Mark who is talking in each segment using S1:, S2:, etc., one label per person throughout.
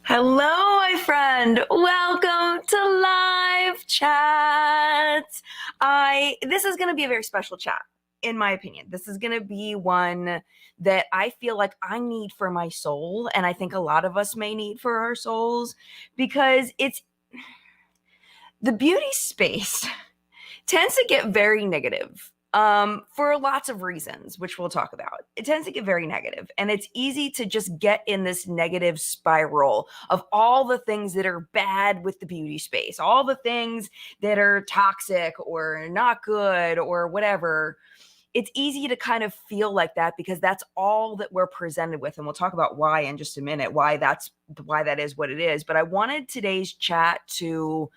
S1: Hello, my friend. Welcome to live chat. This is going to be a very special chat, in my opinion. This is going to be one that I feel like I need for my soul, and I think a lot of us may need for our souls because it's the beauty space tends to get very negative for lots of reasons, which we'll talk about. It tends to get very negative, and it's easy to just get in this negative spiral of all the things that are bad with the beauty space, all the things that are toxic or not good or whatever. It's easy to kind of feel like that because that's all that we're presented with, and we'll talk about why in just a minute, why that is what it is. But I wanted today's chat to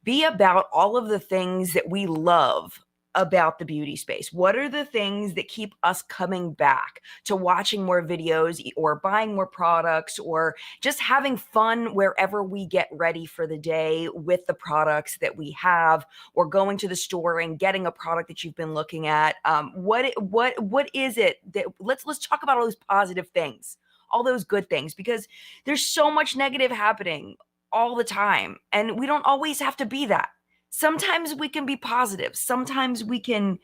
S1: be about all of the things that we love about the beauty space. What are the things that keep us coming back to watching more videos or buying more products or just having fun wherever we get ready for the day with the products that we have, or going to the store and getting a product that you've been looking at? What is it that let's talk about all those positive things, all those good things, because there's so much negative happening all the time, and we don't always have to be that. Sometimes we can be positive. Sometimes we can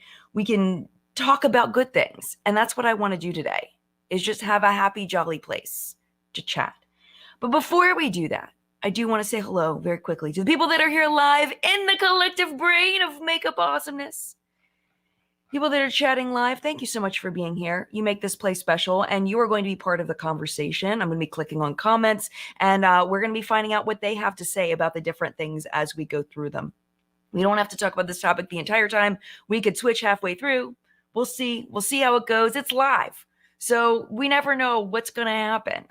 S1: talk about good things. And that's what I want to do today, is just have a happy, jolly place to chat. But before we do that, I do want to say hello very quickly to the people that are here live in the collective brain of makeup awesomeness. People that are chatting live, thank you so much for being here. You make this place special, and you are going to be part of the conversation. I'm going to be clicking on comments, and we're going to be finding out what they have to say about the different things as we go through them. We don't have to talk about this topic the entire time. We could switch halfway through. We'll see. We'll see how it goes. It's live, so we never know what's going to happen.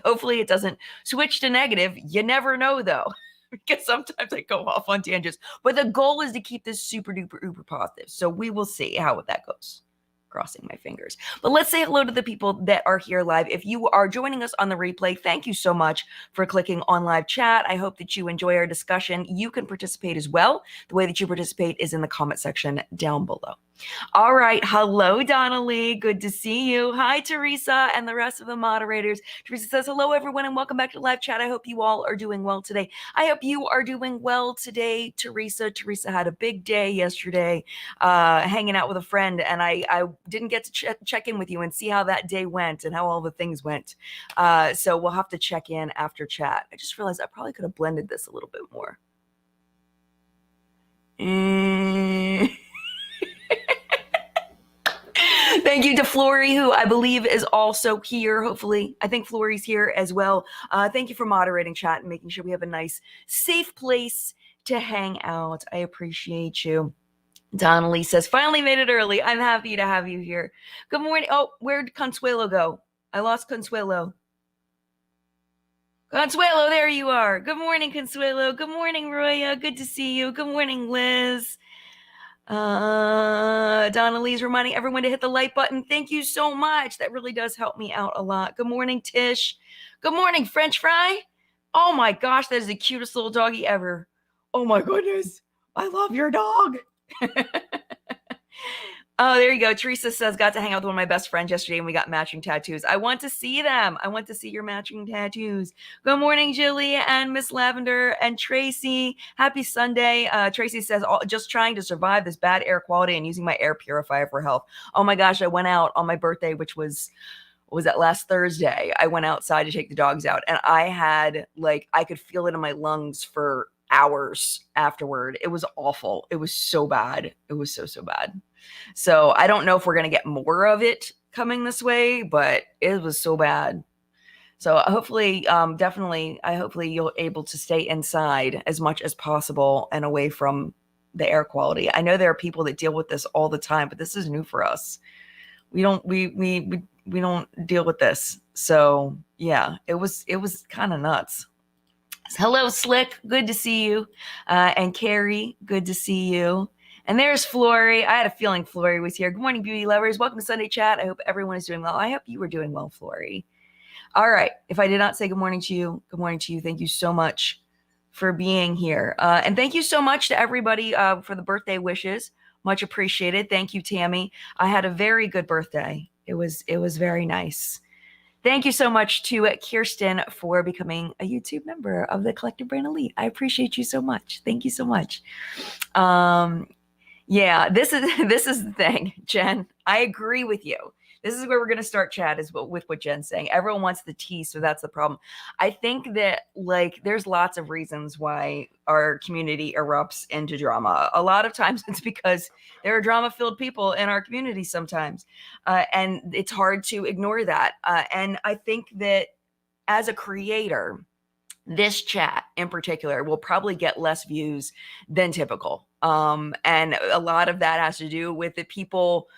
S1: Hopefully it doesn't switch to negative. You never know, though. Because sometimes I go off on tangents. But the goal is to keep this super duper uber positive. So we will see how that goes. Crossing my fingers. But let's say hello to the people that are here live. If you are joining us on the replay, thank you so much for clicking on live chat. I hope that you enjoy our discussion. You can participate as well. The way that you participate is in the comment section down below. All right. Hello, Donnelly. Good to see you. Hi, Teresa, and the rest of the moderators. Teresa says, hello, everyone, and welcome back to live chat. I hope you all are doing well today. I hope you are doing well today, Teresa. Teresa had a big day yesterday, hanging out with a friend, and I didn't get to check in with you and see how that day went and how all the things went. So we'll have to check in after chat. I just realized I probably could have blended this a little bit more. Thank you to Flory, who I believe is also here. Hopefully, I think Flory's here as well. Thank you for moderating chat and making sure we have a nice, safe place to hang out. I appreciate you. Donnelly says, finally made it early. I'm happy to have you here. Good morning. Oh, where'd Consuelo go? I lost Consuelo. Consuelo, there you are. Good morning, Consuelo. Good morning, Roya. Good to see you. Good morning, Liz. Donnelly's reminding everyone to hit the like button. Thank you so much. That really does help me out a lot. Good morning, Tish. Good morning, French Fry. Oh my gosh, that is the cutest little doggy ever. Oh my goodness. I love your dog. Oh, there you go. Teresa says, got to hang out with one of my best friends yesterday and we got matching tattoos. I want to see them. I want to see your matching tattoos. Good morning, Jilly and Miss Lavender and Tracy. Happy Sunday. Tracy says, just trying to survive this bad air quality and using my air purifier for health. Oh my gosh, I went out on my birthday, which was that last Thursday. I went outside to take the dogs out, and I had, I could feel it in my lungs for hours afterward. It was awful. It was so bad. It was so bad. So I don't know if we're going to get more of it coming this way, but it was so bad. So hopefully, hopefully you're able to stay inside as much as possible and away from the air quality. I know there are people that deal with this all the time, but this is new for us. We don't deal with this. So yeah, it was kind of nuts. Hello, Slick. Good to see you. And Carrie, good to see you. And there's Flory. I had a feeling Flory was here. Good morning, beauty lovers. Welcome to Sunday Chat. I hope everyone is doing well. I hope you were doing well, Flory. All right. If I did not say good morning to you, good morning to you. Thank you so much for being here. And thank you so much to everybody for the birthday wishes. Much appreciated. Thank you, Tammy. I had a very good birthday. It was very nice. Thank you so much to Kirsten for becoming a YouTube member of the Collective Brain Elite. I appreciate you so much. Thank you so much. Um, yeah, this is the thing, Jen. I agree with you. This is where we're going to start, Chad, is with what Jen's saying. Everyone wants the tea, so that's the problem. I think that like there's lots of reasons why our community erupts into drama. A lot of times it's because there are drama-filled people in our community sometimes, and it's hard to ignore that. And I think that as a creator, this chat in particular will probably get less views than typical. And a lot of that has to do with the people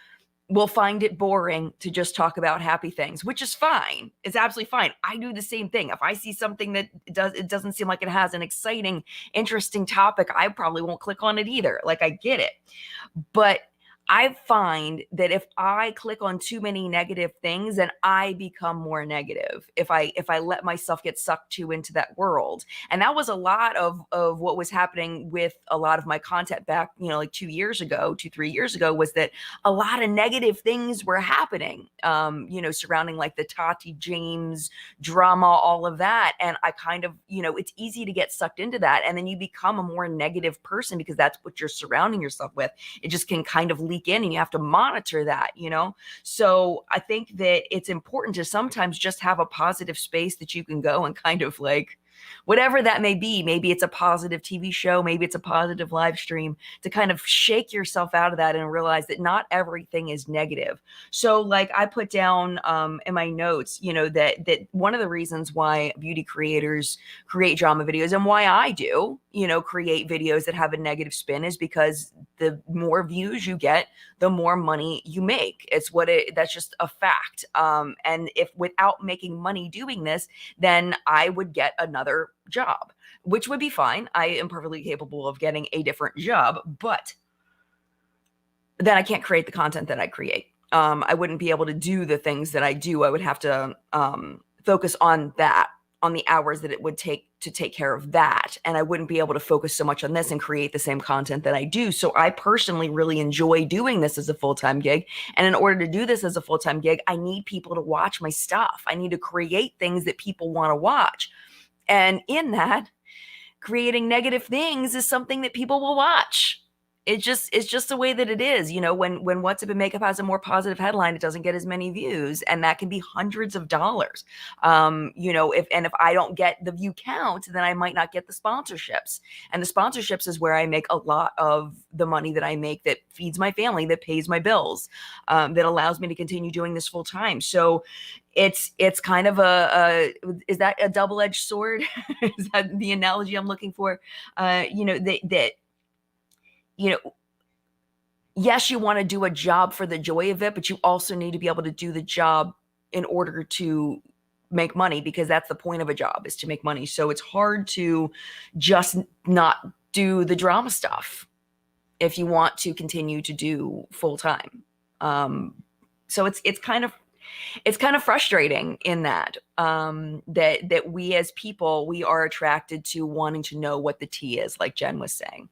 S1: will find it boring to just talk about happy things, which is fine. It's absolutely fine. I do the same thing. If I see something that it doesn't seem like it has an exciting, interesting topic, I probably won't click on it either. Like I get it. But I find that if I click on too many negative things, then I become more negative. If I let myself get sucked too into that world, and that was a lot of what was happening with a lot of my content back, like 2 years ago, 3 years ago, was that a lot of negative things were happening, surrounding like the Tati James drama, all of that, and I kind of, it's easy to get sucked into that, and then you become a more negative person because that's what you're surrounding yourself with. It just can kind of leak in and you have to monitor that, So I think that it's important to sometimes just have a positive space that you can go and kind of like, whatever that may be, maybe it's a positive TV show, maybe it's a positive live stream, to kind of shake yourself out of that and realize that not everything is negative. So like I put down in my notes, that one of the reasons why beauty creators create drama videos and why I do, create videos that have a negative spin is because the more views you get, the more money you make. That's just a fact. And if without making money doing this, then I would get another job, which would be fine. I am perfectly capable of getting a different job, but then I can't create the content that I create. I wouldn't be able to do the things that I do. I would have to focus on that, on the hours that it would take to take care of that. And I wouldn't be able to focus so much on this and create the same content that I do. So I personally really enjoy doing this as a full-time gig. And in order to do this as a full-time gig, I need people to watch my stuff. I need to create things that people want to watch. And in that, creating negative things is something that people will watch. It's just the way that it is. When What's Up in Makeup has a more positive headline, it doesn't get as many views, and that can be hundreds of dollars. If I don't get the view count, then I might not get the sponsorships. And the sponsorships is where I make a lot of the money that I make, that feeds my family, that pays my bills, that allows me to continue doing this full time. So it's kind of is that a double-edged sword? Is that the analogy I'm looking for? Yes, you want to do a job for the joy of it, but you also need to be able to do the job in order to make money, because that's the point of a job, is to make money. So it's hard to just not do the drama stuff if you want to continue to do full time. So it's kind of frustrating in that that we as people, we are attracted to wanting to know what the tea is, like Jen was saying.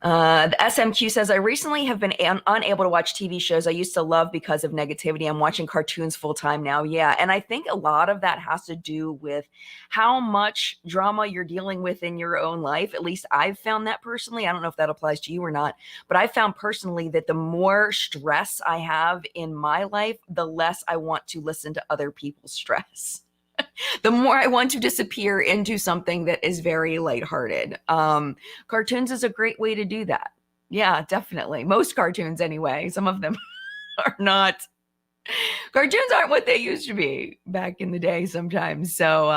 S1: The SMQ says, I recently have been unable to watch TV shows I used to love because of negativity. I'm watching cartoons full time now. Yeah. And I think a lot of that has to do with how much drama you're dealing with in your own life. At least I've found that personally. I don't know if that applies to you or not, but I found personally that the more stress I have in my life, the less I want to listen to other people's stress. The more I want to disappear into something that is very lighthearted. Cartoons is a great way to do that. Yeah, definitely. Most cartoons anyway. Some of them are not. Cartoons aren't what they used to be back in the day sometimes. So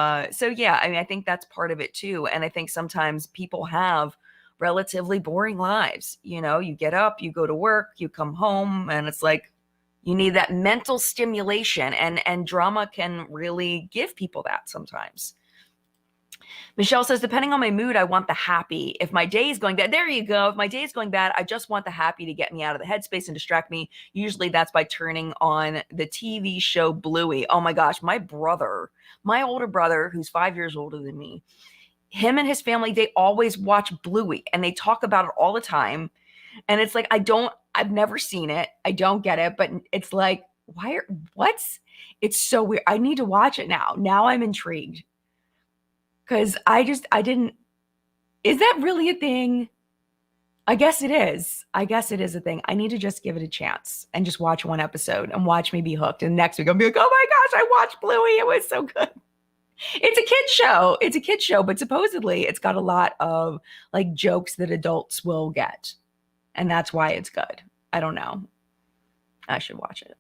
S1: yeah, I mean, I think that's part of it too. And I think sometimes people have relatively boring lives. You get up, you go to work, you come home, and it's like, you need that mental stimulation, and drama can really give people that sometimes. Michelle says, depending on my mood, I want the happy. If my day is going bad, there you go. If my day is going bad, I just want the happy to get me out of the headspace and distract me. Usually that's by turning on the TV show Bluey. Oh my gosh, my older brother, who's 5 years older than me, him and his family, they always watch Bluey and they talk about it all the time. And it's like, I've never seen it. I don't get it, but it's like, what's, it's so weird. I need to watch it now. Now I'm intrigued. Because I didn't, is that really a thing? I guess it is. I guess it is a thing. I need to just give it a chance and just watch one episode and watch me be hooked. And next week I'll be like, oh my gosh, I watched Bluey. It was so good. It's a kid show. It's a kid show, but supposedly it's got a lot of like jokes that adults will get. And that's why it's good. I don't know. I should watch it.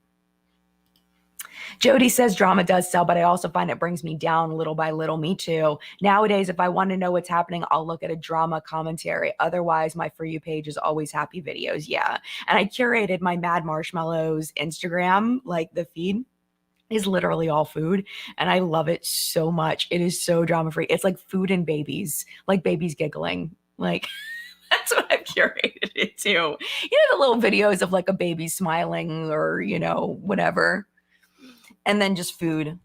S1: Jody says drama does sell, but I also find it brings me down little by little. Me too. Nowadays, if I want to know what's happening, I'll look at a drama commentary. Otherwise, my For You page is always happy videos. Yeah. And I curated my Mad Marshmallows Instagram, like the feed is literally all food. And I love it so much. It is so drama free. It's like food and babies, like babies giggling. Like, that's what I've curated it to. You know, the little videos of like a baby smiling or, you know, whatever. And then just food,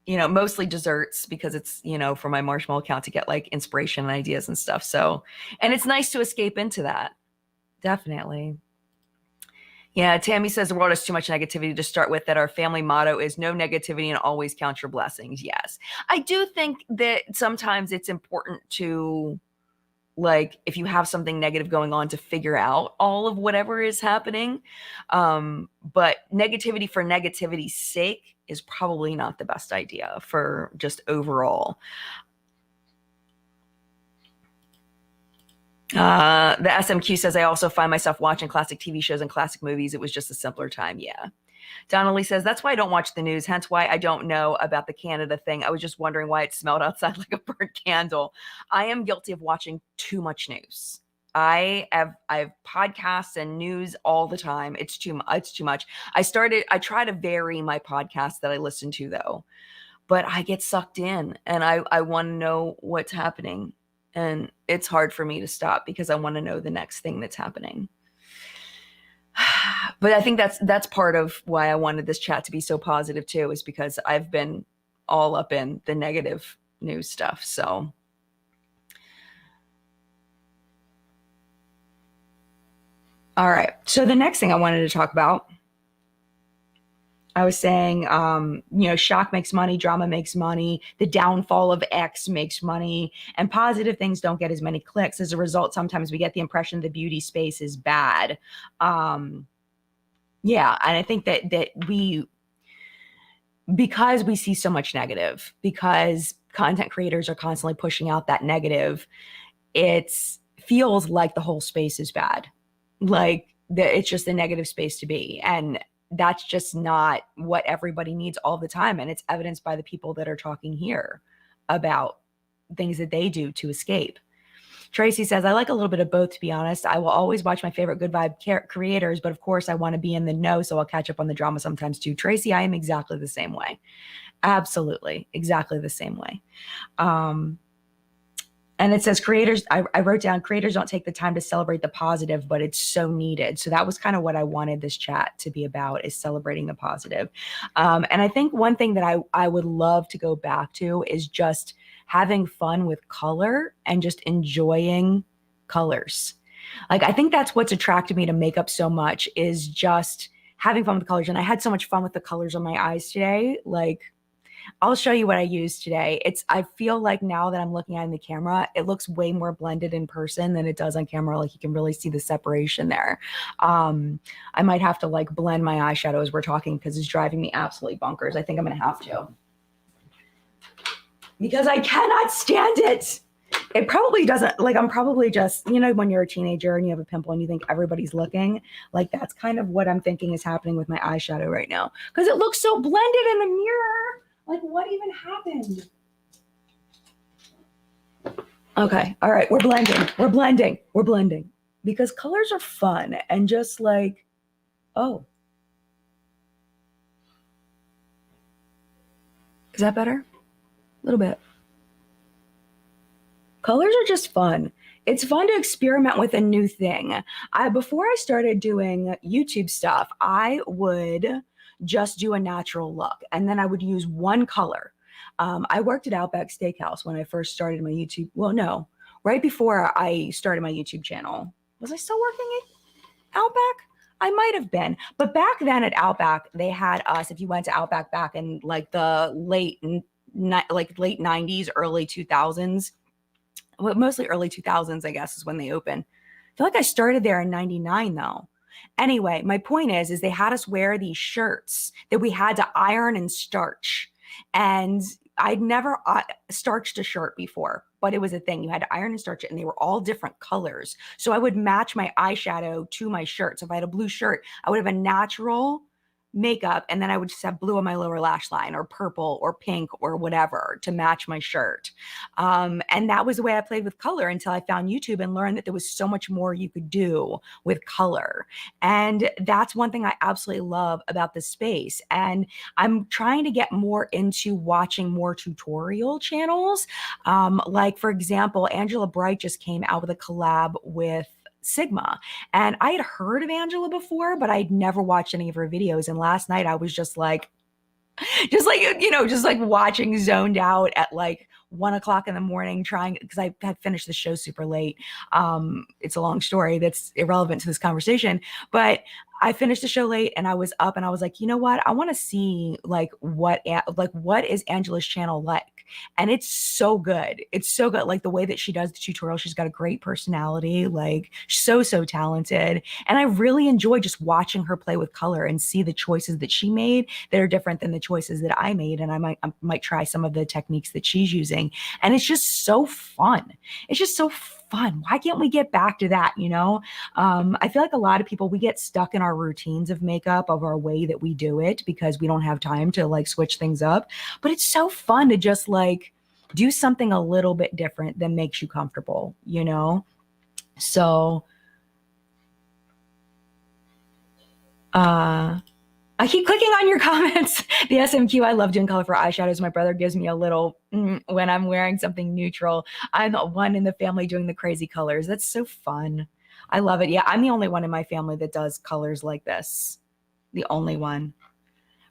S1: you know, mostly desserts because it's, you know, for my marshmallow account to get like inspiration and ideas and stuff. So, and it's nice to escape into that. Definitely. Yeah, Tammy says the world has too much negativity to start with, that our family motto is no negativity and always count your blessings. Yes. I do think that sometimes it's important to, like, if you have something negative going on, to figure out all of whatever is happening. But negativity for negativity's sake is probably not the best idea for just overall. The SMQ says, I also find myself watching classic TV shows and classic movies. It was just a simpler time. Yeah. Donnelly says, that's why I don't watch the news, hence why I don't know about the Canada thing. I was just wondering why it smelled outside like a burnt candle. I am guilty of watching too much news. I have podcasts and news all the time. It's too much. I try to vary my podcasts that I listen to though, but I get sucked in and I want to know what's happening. And it's hard for me to stop because I want to know the next thing that's happening. But I think that's part of why I wanted this chat to be so positive too, is because I've been all up in the negative news stuff. So all right. So the next thing I wanted to talk about, I was saying, you know, shock makes money, drama makes money, the downfall of X makes money, and positive things don't get as many clicks. As a result, sometimes we get the impression the beauty space is bad. Yeah, and I think that because we see so much negative, because content creators are constantly pushing out that negative, it feels like the whole space is bad. Like it's just a negative space to be. And that's just not what everybody needs all the time. And it's evidenced by the people that are talking here about things that they do to escape. Tracy says, I like a little bit of both, to be honest. I will always watch my favorite good vibe creators, but of course I want to be in the know, so I'll catch up on the drama sometimes too. Tracy, I am exactly the same way. Absolutely. Exactly the same way. And it says creators, I wrote down, creators don't take the time to celebrate the positive, but it's so needed. So that was kind of what I wanted this chat to be about, is celebrating the positive. And I think one thing that I would love to go back to is just having fun with color and just enjoying colors. Like, I think that's what's attracted me to makeup so much, is just having fun with colors. And I had so much fun with the colors on my eyes today. Like, I'll show you what I used today. I feel like now that I'm looking at it in the camera, it looks way more blended in person than it does on camera. Like, you can really see the separation there. I might have to like blend my eyeshadow as we're talking because it's driving me absolutely bonkers. I think I'm going to have to, because I cannot stand it. It probably doesn't, like, I'm probably just, you know, when you're a teenager and you have a pimple and you think everybody's looking, like, that's kind of what I'm thinking is happening with my eyeshadow right now, because it looks so blended in the mirror. Like, what even happened? Okay. All right. We're blending because colors are fun, and just like, oh, is that better? A little bit. Colors are just fun. It's fun to experiment with a new thing. Before I started doing YouTube stuff, I would just do a natural look, and then I would use one color. I worked at Outback Steakhouse when I first started my YouTube. Well, no, right before I started my YouTube channel. Was I still working at Outback? I might have been, but back then at Outback, they had us. If you went to Outback back in like the late 90s, early 2000s, well, mostly early 2000s, I guess, is when they opened. I feel like I started there in 99 though. Anyway, my point is they had us wear these shirts that we had to iron and starch. And I'd never starched a shirt before, but it was a thing. You had to iron and starch it, and they were all different colors. So I would match my eyeshadow to my shirt. So if I had a blue shirt, I would have a natural makeup, and then I would just have blue on my lower lash line, or purple or pink or whatever to match my shirt. And that was the way I played with color until I found YouTube and learned that there was so much more you could do with color. And that's one thing I absolutely love about this space. And I'm trying to get more into watching more tutorial channels. Like, for example, Angela Bright just came out with a collab with Sigma. And I had heard of Angela before, but I'd never watched any of her videos. And last night I was just like watching, zoned out at like 1 o'clock in the morning, trying, because I had finished the show super late. It's a long story that's irrelevant to this conversation, but I finished the show late and I was up and I was like, you know what? I want to see like what is Angela's channel like? And it's so good. It's so good. Like the way that she does the tutorial, she's got a great personality, like so talented. And I really enjoy just watching her play with color and see the choices that she made that are different than the choices that I made. And I might try some of the techniques that she's using. And it's just so fun. It's just so fun. Why can't we get back to that? You know, I feel like a lot of people, we get stuck in our routines of makeup, of our way that we do it, because we don't have time to like switch things up. But it's so fun to just like do something a little bit different that makes you comfortable, you know? So, I keep clicking on your comments. The SMQ, I love doing colorful eyeshadows. My brother gives me a little when I'm wearing something neutral. I'm the one in the family doing the crazy colors. That's so fun. I love it. Yeah, I'm the only one in my family that does colors like this. The only one.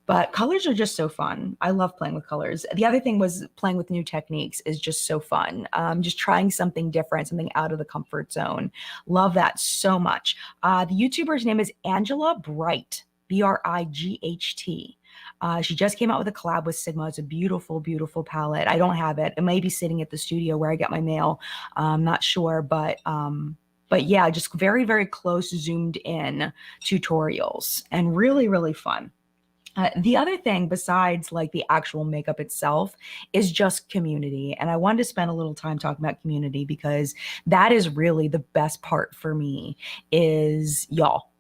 S1: But colors are just so fun. I love playing with colors. The other thing was playing with new techniques is just so fun. Just trying something different, something out of the comfort zone. Love that so much. The YouTuber's name is Angela Bright. Bright. She just came out with a collab with Sigma. It's a beautiful, beautiful palette. I don't have it. It may be sitting at the studio where I get my mail. I'm not sure, but yeah, just very, very close, zoomed in tutorials and really, really fun. The other thing besides like the actual makeup itself is just community. And I wanted to spend a little time talking about community because that is really the best part for me is y'all.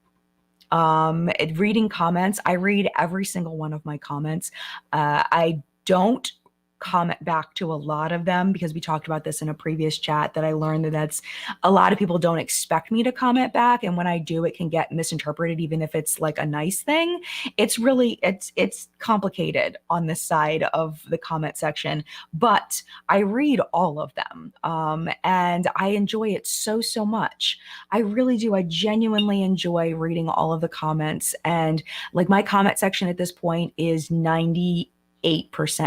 S1: Reading comments. I read every single one of my comments. I don't comment back to a lot of them because we talked about this in a previous chat, that I learned that that's a lot of people don't expect me to comment back, and when I do, it can get misinterpreted even if it's like a nice thing. It's really it's complicated on this side of the comment section, but I read all of them, and I enjoy it so much. I really do. I genuinely enjoy reading all of the comments, and like my comment section at this point is 98%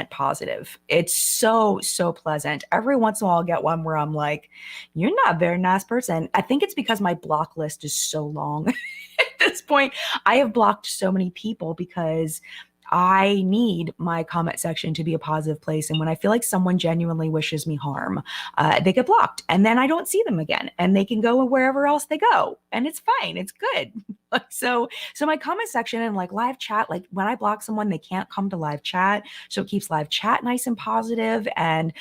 S1: positive. It's so pleasant. Every once in a while I'll get one where I'm like, you're not a very nice person. I think it's because my block list is so long. At this point, I have blocked so many people because I need my comment section to be a positive place. And when I feel like someone genuinely wishes me harm, they get blocked, and then I don't see them again, and they can go wherever else they go, and it's fine. It's good. So my comment section and like live chat, like when I block someone, they can't come to live chat. So it keeps live chat nice and positive. And,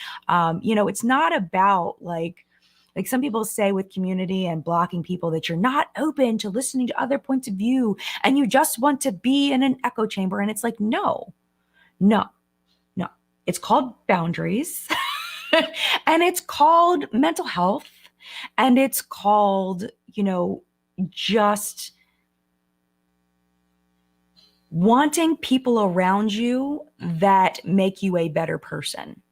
S1: you know, it's not about like some people say with community and blocking people that you're not open to listening to other points of view and you just want to be in an echo chamber. And it's like, no. It's called boundaries and it's called mental health, and it's called, you know, just wanting people around you that make you a better person,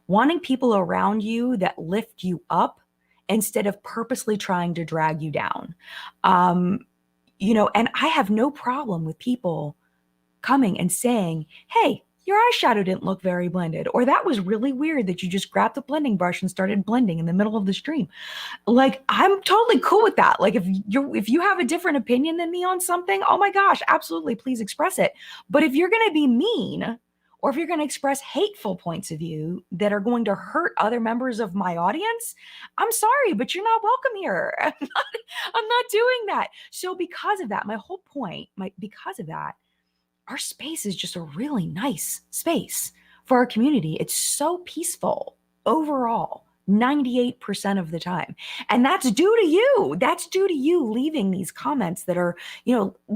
S1: wanting people around you that lift you up instead of purposely trying to drag you down. You know, and I have no problem with people coming and saying, hey, your eyeshadow didn't look very blended, or that was really weird that you just grabbed the blending brush and started blending in the middle of the stream. Like, I'm totally cool with that. Like, if you have a different opinion than me on something, oh my gosh, absolutely, please express it. But if you're going to be mean, or if you're going to express hateful points of view that are going to hurt other members of my audience, I'm sorry, but you're not welcome here. I'm not doing that. So because of that, my whole point, because of that, our space is just a really nice space for our community. It's so peaceful overall, 98% of the time. And that's due to you. That's due to you leaving these comments that are,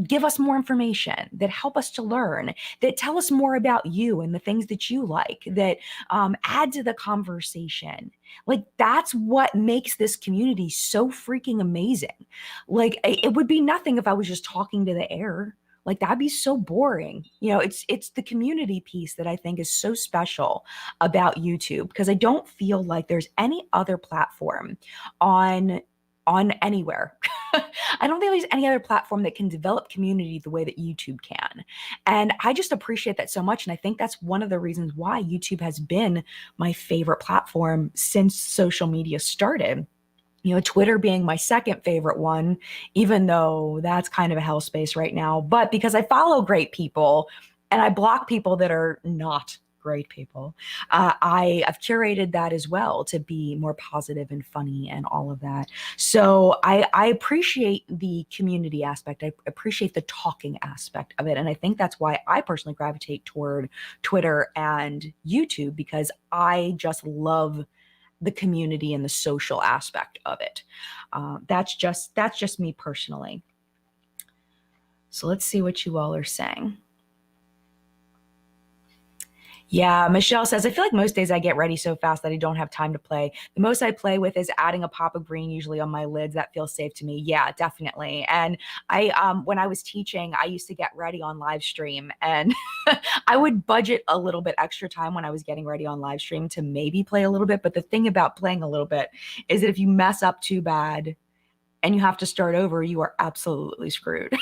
S1: give us more information, that help us to learn, that tell us more about you and the things that you like, that add to the conversation. Like, that's what makes this community so freaking amazing. Like, it would be nothing if I was just talking to the air. Like, that'd be so boring. It's the community piece that I think is so special about YouTube, because I don't feel like there's any other platform on anywhere. I don't think there's any other platform that can develop community the way that YouTube can. And I just appreciate that so much. And I think that's one of the reasons why YouTube has been my favorite platform since social media started. Twitter being my second favorite one, even though that's kind of a hell space right now. But because I follow great people and I block people that are not great people, I have curated that as well to be more positive and funny and all of that. So I appreciate the community aspect. I appreciate the talking aspect of it. And I think that's why I personally gravitate toward Twitter and YouTube, because I just love the community and the social aspect of it. That's just me personally. So let's see what you all are saying. Yeah, Michelle says, I feel like most days I get ready so fast that I don't have time to play. The most I play with is adding a pop of green, usually on my lids. That feels safe to me. Yeah, definitely. And when I was teaching, I used to get ready on live stream, and I would budget a little bit extra time when I was getting ready on live stream to maybe play a little bit. But the thing about playing a little bit is that if you mess up too bad and you have to start over, you are absolutely screwed.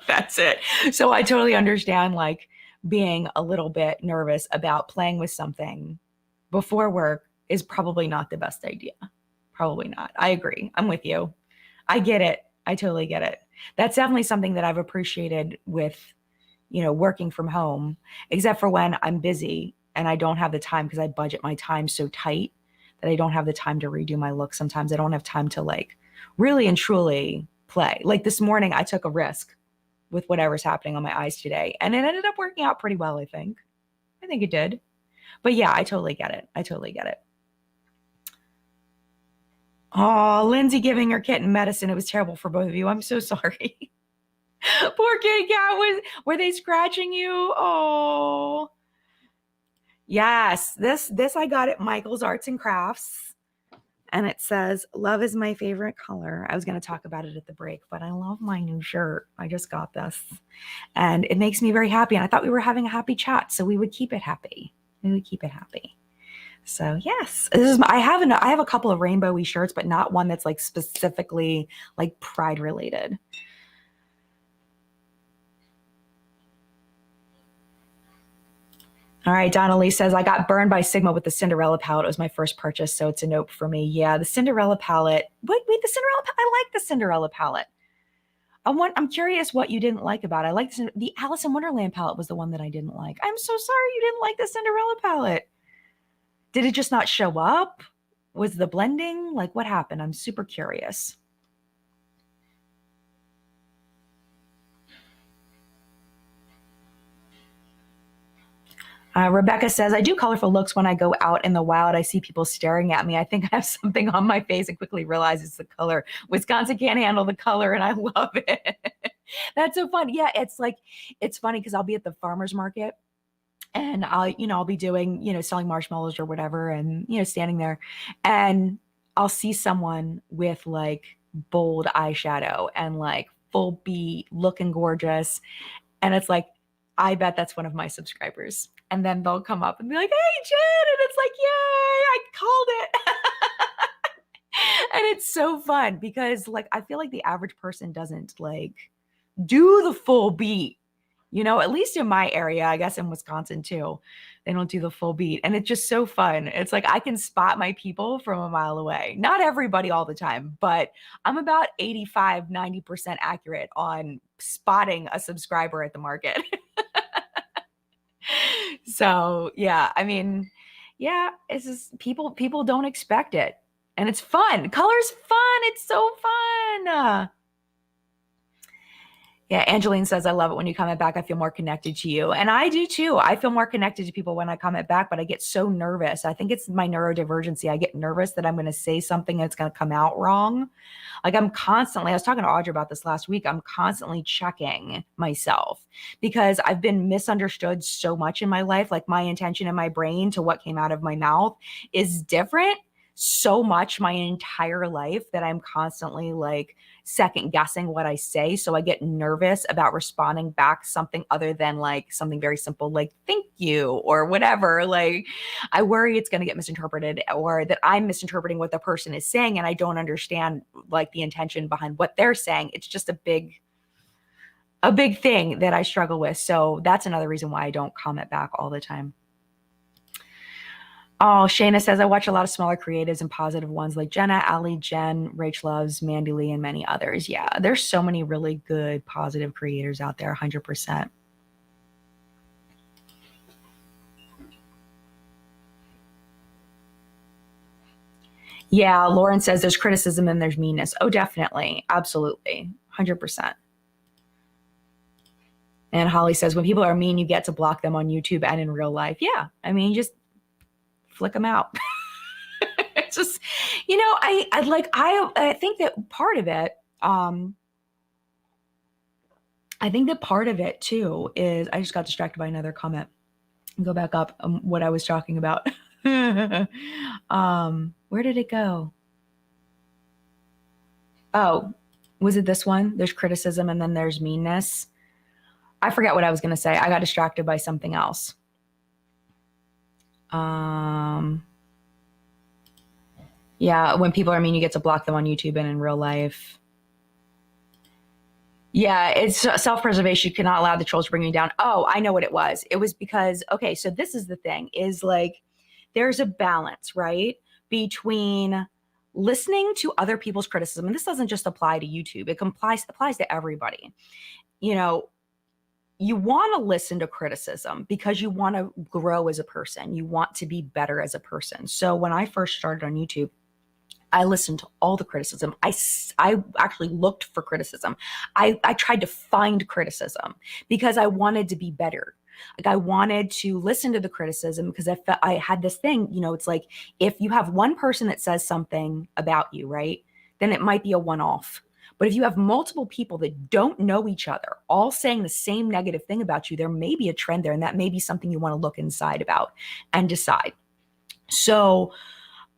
S1: That's it. So I totally understand, like, being a little bit nervous about playing with something before work is probably not the best idea. Probably not. I agree. I'm with you. I get it. I totally get it. That's definitely something that I've appreciated with, working from home, except for when I'm busy and I don't have the time, because I budget my time so tight that I don't have the time to redo my look. Sometimes I don't have time to, like, really and truly play. Like this morning, I took a risk with whatever's happening on my eyes today, and it ended up working out pretty well, I think. I think it did. But yeah, I totally get it. I totally get it. Oh, Lindsay giving her kitten medicine. It was terrible for both of you. I'm so sorry. Poor kitty cat. Were they scratching you? Oh. Yes. This I got at Michael's Arts and Crafts. And it says, love is my favorite color. I was going to talk about it at the break, but I love my new shirt. I just got this. And it makes me very happy. And I thought we were having a happy chat, so we would keep it happy. So yes, I have a couple of rainbowy shirts, but not one that's like specifically like Pride related. All right, Donna Lee says, I got burned by Sigma with the Cinderella palette. It was my first purchase, so it's a nope for me. Yeah, the Cinderella palette. Wait, the Cinderella palette. I like the Cinderella palette. I'm curious what you didn't like about it. I like the Alice in Wonderland palette was the one that I didn't like. I'm so sorry you didn't like the Cinderella palette. Did it just not show up? Was the blending? Like, what happened? I'm super curious. Rebecca says, I do colorful looks when I go out in the wild. I see people staring at me. I think I have something on my face and quickly realize it's the color. Wisconsin can't handle the color, and I love it. That's so fun. Yeah, it's funny because I'll be at the farmer's market, and I'll be doing, selling marshmallows or whatever, and, standing there, and I'll see someone with like bold eyeshadow and like full beat looking gorgeous. And it's like, I bet that's one of my subscribers. And then they'll come up and be like, hey, Jen. And it's like, yay, I called it. And it's so fun because, like, I feel like the average person doesn't like do the full beat. At least in my area, I guess in Wisconsin too, they don't do the full beat. And it's just so fun. It's like I can spot my people from a mile away. Not everybody all the time, but I'm about 85, 90% accurate on spotting a subscriber at the market. So yeah, I mean, yeah, it's just people don't expect it. And it's fun. Color's fun. It's so fun. Yeah, Angeline says, I love it when you comment back. I feel more connected to you. And I do too. I feel more connected to people when I comment back, but I get so nervous. I think it's my neurodivergency. I get nervous that I'm going to say something that's going to come out wrong. Like I was talking to Audrey about this last week. I'm constantly checking myself because I've been misunderstood so much in my life. Like my intention in my brain to what came out of my mouth is different so much my entire life that I'm constantly like second guessing what I say. So I get nervous about responding back something other than like something very simple, like thank you or whatever. Like I worry it's going to get misinterpreted or that I'm misinterpreting what the person is saying and I don't understand like the intention behind what they're saying. It's just a big thing that I struggle with. So that's another reason why I don't comment back all the time. Oh, Shayna says, I watch a lot of smaller creatives and positive ones like Jenna, Ali, Jen, Rach Loves, Mandy Lee, and many others. Yeah, there's so many really good positive creators out there, 100%. Yeah, Lauren says there's criticism and there's meanness. Oh, definitely. Absolutely. 100%. And Holly says, when people are mean, you get to block them on YouTube and in real life. Yeah, I mean, just flick them out. It's just, I think that part of it, I think that part of it too is I just got distracted by another comment. Go back up what I was talking about. Where did it go? Oh, was it this one? There's criticism and then there's meanness. I forget what I was going to say. I got distracted by something else. Yeah, when people are mean, you get to block them on YouTube and in real life. Yeah, it's self-preservation. You cannot allow the trolls to bring you down. Oh, I know what it was. It was because, okay, so this is the thing, is like there's a balance, right? Between listening to other people's criticism, and this doesn't just apply to YouTube, it applies to everybody. You want to listen to criticism because you want to grow as a person. You want to be better as a person. So when I first started on YouTube, I listened to all the criticism. I actually looked for criticism. I tried to find criticism because I wanted to be better. Like I wanted to listen to the criticism because I had this thing, it's like if you have one person that says something about you, right, then it might be a one-off. But if you have multiple people that don't know each other, all saying the same negative thing about you, there may be a trend there, and that may be something you want to look inside about and decide. So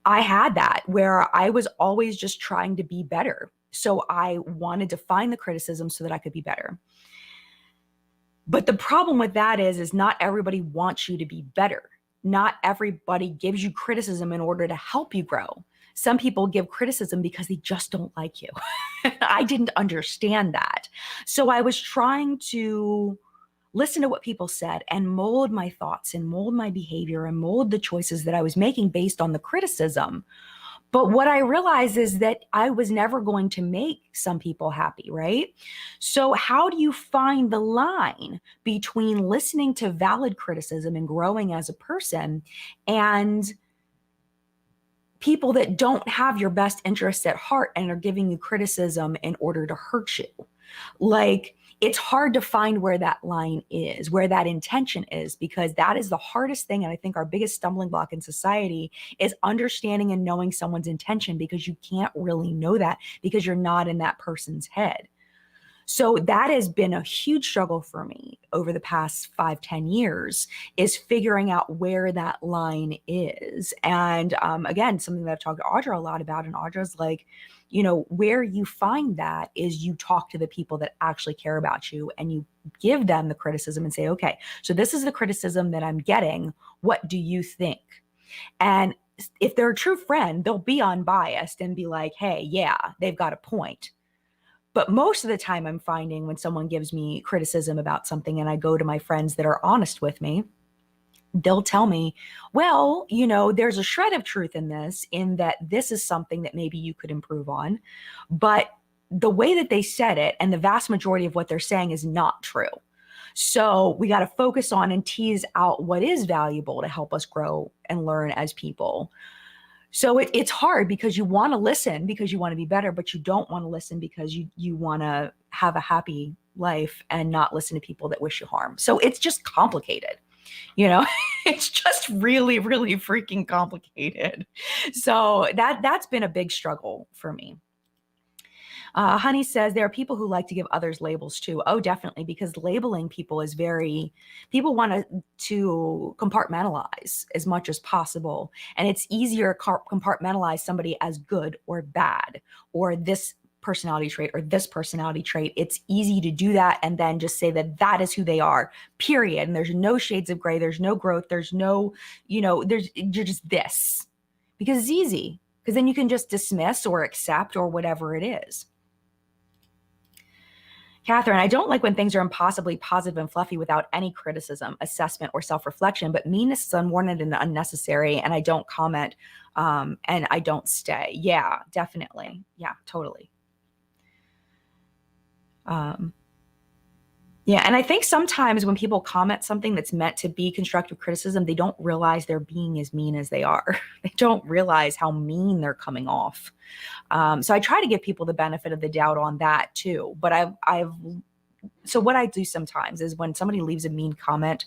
S1: I had that where I was always just trying to be better. So I wanted to find the criticism so that I could be better. But the problem with that is not everybody wants you to be better. Not everybody gives you criticism in order to help you grow. Some people give criticism because they just don't like you. I didn't understand that. So I was trying to listen to what people said and mold my thoughts and mold my behavior and mold the choices that I was making based on the criticism. But what I realized is that I was never going to make some people happy, right? So how do you find the line between listening to valid criticism and growing as a person and people that don't have your best interests at heart and are giving you criticism in order to hurt you? Like, it's hard to find where that line is, where that intention is, because that is the hardest thing. And I think our biggest stumbling block in society is understanding and knowing someone's intention, because you can't really know that because you're not in that person's head. So that has been a huge struggle for me over the past 5-10 years, is figuring out where that line is. And again, something that I've talked to Audra a lot about, and Audra's like, where you find that is you talk to the people that actually care about you and you give them the criticism and say, okay, so this is the criticism that I'm getting. What do you think? And if they're a true friend, they'll be unbiased and be like, hey, yeah, they've got a point. But most of the time I'm finding when someone gives me criticism about something and I go to my friends that are honest with me, they'll tell me, well, there's a shred of truth in this, in that this is something that maybe you could improve on. But the way that they said it and the vast majority of what they're saying is not true. So we got to focus on and tease out what is valuable to help us grow and learn as people. So it's hard because you want to listen because you want to be better, but you don't want to listen because you want to have a happy life and not listen to people that wish you harm. So it's just complicated. It's just really, really freaking complicated. So that's been a big struggle for me. Honey says there are people who like to give others labels too. Oh, definitely, because labeling people is people want to compartmentalize as much as possible. And it's easier to compartmentalize somebody as good or bad, or this personality trait or this personality trait. It's easy to do that and then just say that is who they are, period. And there's no shades of gray. There's no growth. There's no, you're just this, because it's easy, because then you can just dismiss or accept or whatever it is. Catherine, I don't like when things are impossibly positive and fluffy without any criticism, assessment, or self-reflection, but meanness is unwarranted and unnecessary, and I don't comment, and I don't stay. Yeah, definitely. Yeah, totally. Yeah, and I think sometimes when people comment something that's meant to be constructive criticism, they don't realize they're being as mean as they are. They don't realize how mean they're coming off. So I try to give people the benefit of the doubt on that too. But so what I do sometimes is when somebody leaves a mean comment,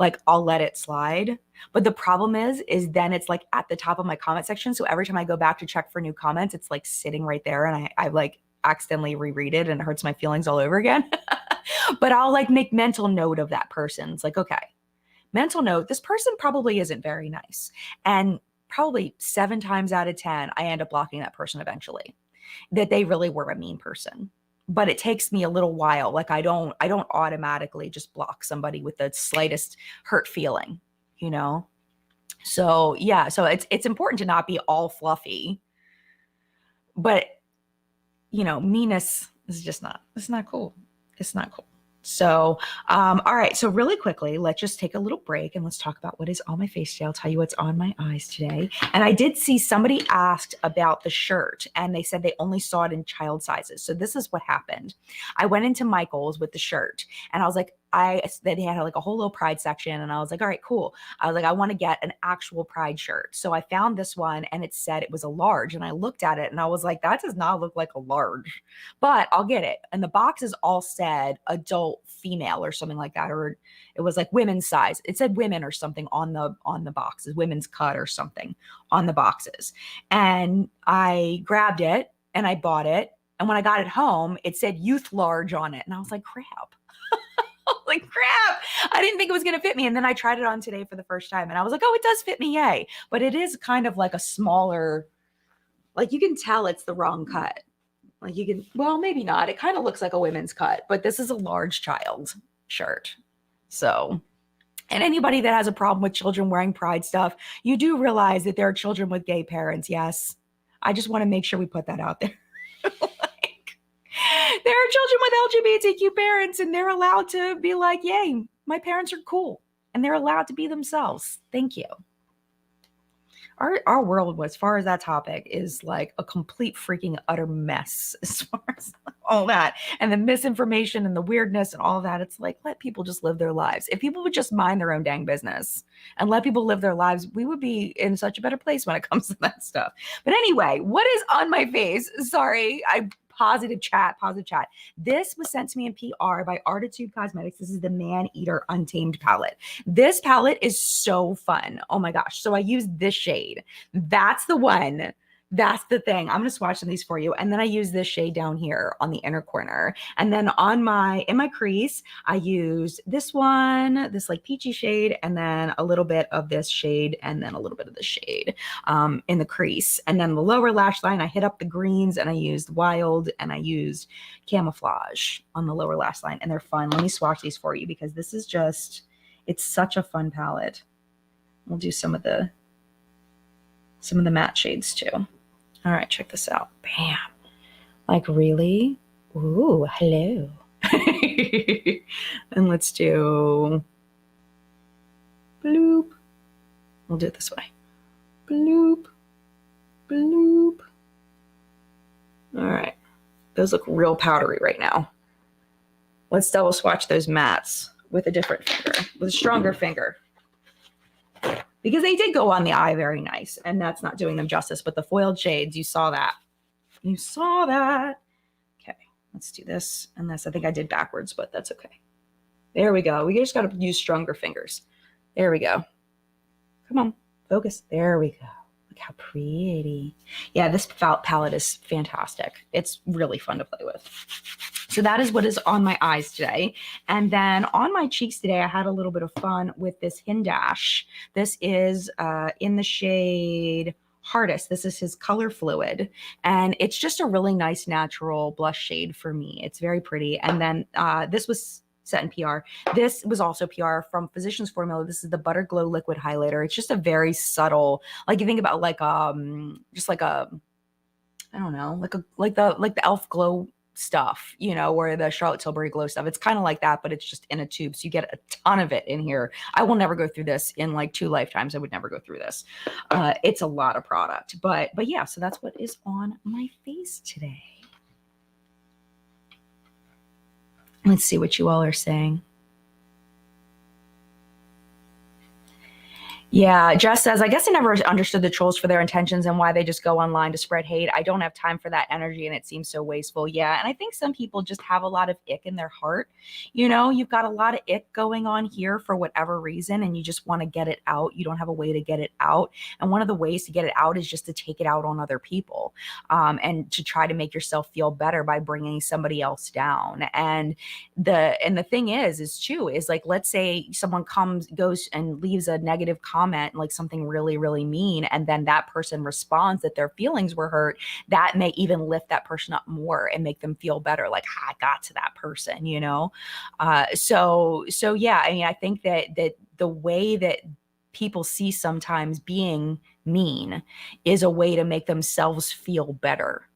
S1: like I'll let it slide. But the problem is then it's like at the top of my comment section. So every time I go back to check for new comments, it's like sitting right there, and I like accidentally reread it and it hurts my feelings all over again. But I'll like make mental note of that person. It's like, okay, mental note, this person probably isn't very nice. And probably 7 times out of 10, I end up blocking that person eventually, that they really were a mean person. But it takes me a little while. Like I don't automatically just block somebody with the slightest hurt feeling, So yeah, so it's important to not be all fluffy, but meanness is just it's not cool. It's not cool. So, all right. So really quickly, let's just take a little break and let's talk about what is on my face today. I'll tell you what's on my eyes today. And I did see somebody asked about the shirt and they said they only saw it in child sizes. So this is what happened. I went into Michael's with the shirt and I was like, they had like a whole little Pride section, and I was like, all right, cool. I was like, I want to get an actual Pride shirt. So I found this one and it said it was a large, and I looked at it and I was like, that does not look like a large, but I'll get it. And the boxes all said adult female or something like that, or it was like women's size. It said women or something on the boxes, women's cut or something on the boxes. And I grabbed it and I bought it. And when I got it home, it said youth large on it. And I was like, crap. Like, crap. I didn't think it was going to fit me. And then I tried it on today for the first time and I was like, oh, it does fit me. Yay. But it is kind of like a smaller, like you can tell it's the wrong cut. Like you can, well, maybe not. It kind of looks like a women's cut, but this is a large child shirt. So, and anybody that has a problem with children wearing Pride stuff, you do realize that there are children with gay parents. Yes. I just want to make sure we put that out there. There are children with LGBTQ parents and they're allowed to be like, yay, my parents are cool. And they're allowed to be themselves. Thank you. Our world, as far as that topic, is like a complete freaking utter mess as far as all that. And the misinformation and the weirdness and all of that. It's like, let people just live their lives. If people would just mind their own dang business and let people live their lives, we would be in such a better place when it comes to that stuff. But anyway, what is on my face? Sorry, positive chat. This was sent to me in PR by Artitude Cosmetics. This is the Man Eater Untamed palette. This palette is so fun. Oh my gosh. So I used this shade. That's the one. That's the thing. I'm going to swatch some of these for you. And then I use this shade down here on the inner corner. And then in my crease, I use this one, this like peachy shade, and then a little bit of this shade, and then a little bit of this shade in the crease. And then the lower lash line, I hit up the greens and I used Wild and I used Camouflage on the lower lash line. And they're fun. Let me swatch these for you because this is it's such a fun palette. We'll do some of the matte shades too. All right, check this out. Bam. Like really, Ooh, hello. And let's do bloop. We'll do it this way. Bloop, bloop. All right. Those look real powdery right now. Let's double swatch those mattes with a different finger, with a stronger finger. Because they did go on the eye very nice, and that's not doing them justice. But the foiled shades, you saw that. You saw that. Okay, let's do this and this. I think I did backwards, but that's okay. There we go. We just got to use stronger fingers. There we go. Come on, focus. There we go. Look how pretty. Yeah, this palette is fantastic. It's really fun to play with. So that is what is on my eyes today. And then on my cheeks today, I had a little bit of fun with this Hindash. This is in the shade Hardest. This is his color fluid. And it's just a really nice natural blush shade for me. It's very pretty. And then this was set in PR. This was also PR from Physicians Formula. This is the Butter Glow Liquid Highlighter. It's just a very subtle, like you think about like just like a, I don't know, like the e.l.f. Glow stuff, you know, or the Charlotte Tilbury Glow stuff. It's kind of like that, but it's just in a tube. So you get a ton of it in here. I will never go through this in like 2 lifetimes. I would never go through this. It's a lot of product, but yeah, so that's what is on my face today. Let's see what you all are saying. Yeah, Jess says, I guess I never understood the trolls for their intentions and why they just go online to spread hate. I don't have time for that energy and it seems so wasteful. Yeah, and I think some people just have a lot of ick in their heart. You know, you've got a lot of ick going on here for whatever reason and you just want to get it out. You don't have a way to get it out. And one of the ways to get it out is just to take it out on other people and to try to make yourself feel better by bringing somebody else down. And the thing is too, is like, let's say someone goes and leaves a negative comment, like something really, really mean, and then that person responds that their feelings were hurt, that may even lift that person up more and make them feel better, like, I got to that person, you know? So yeah, I mean, I think that the way that people see sometimes being mean is a way to make themselves feel better.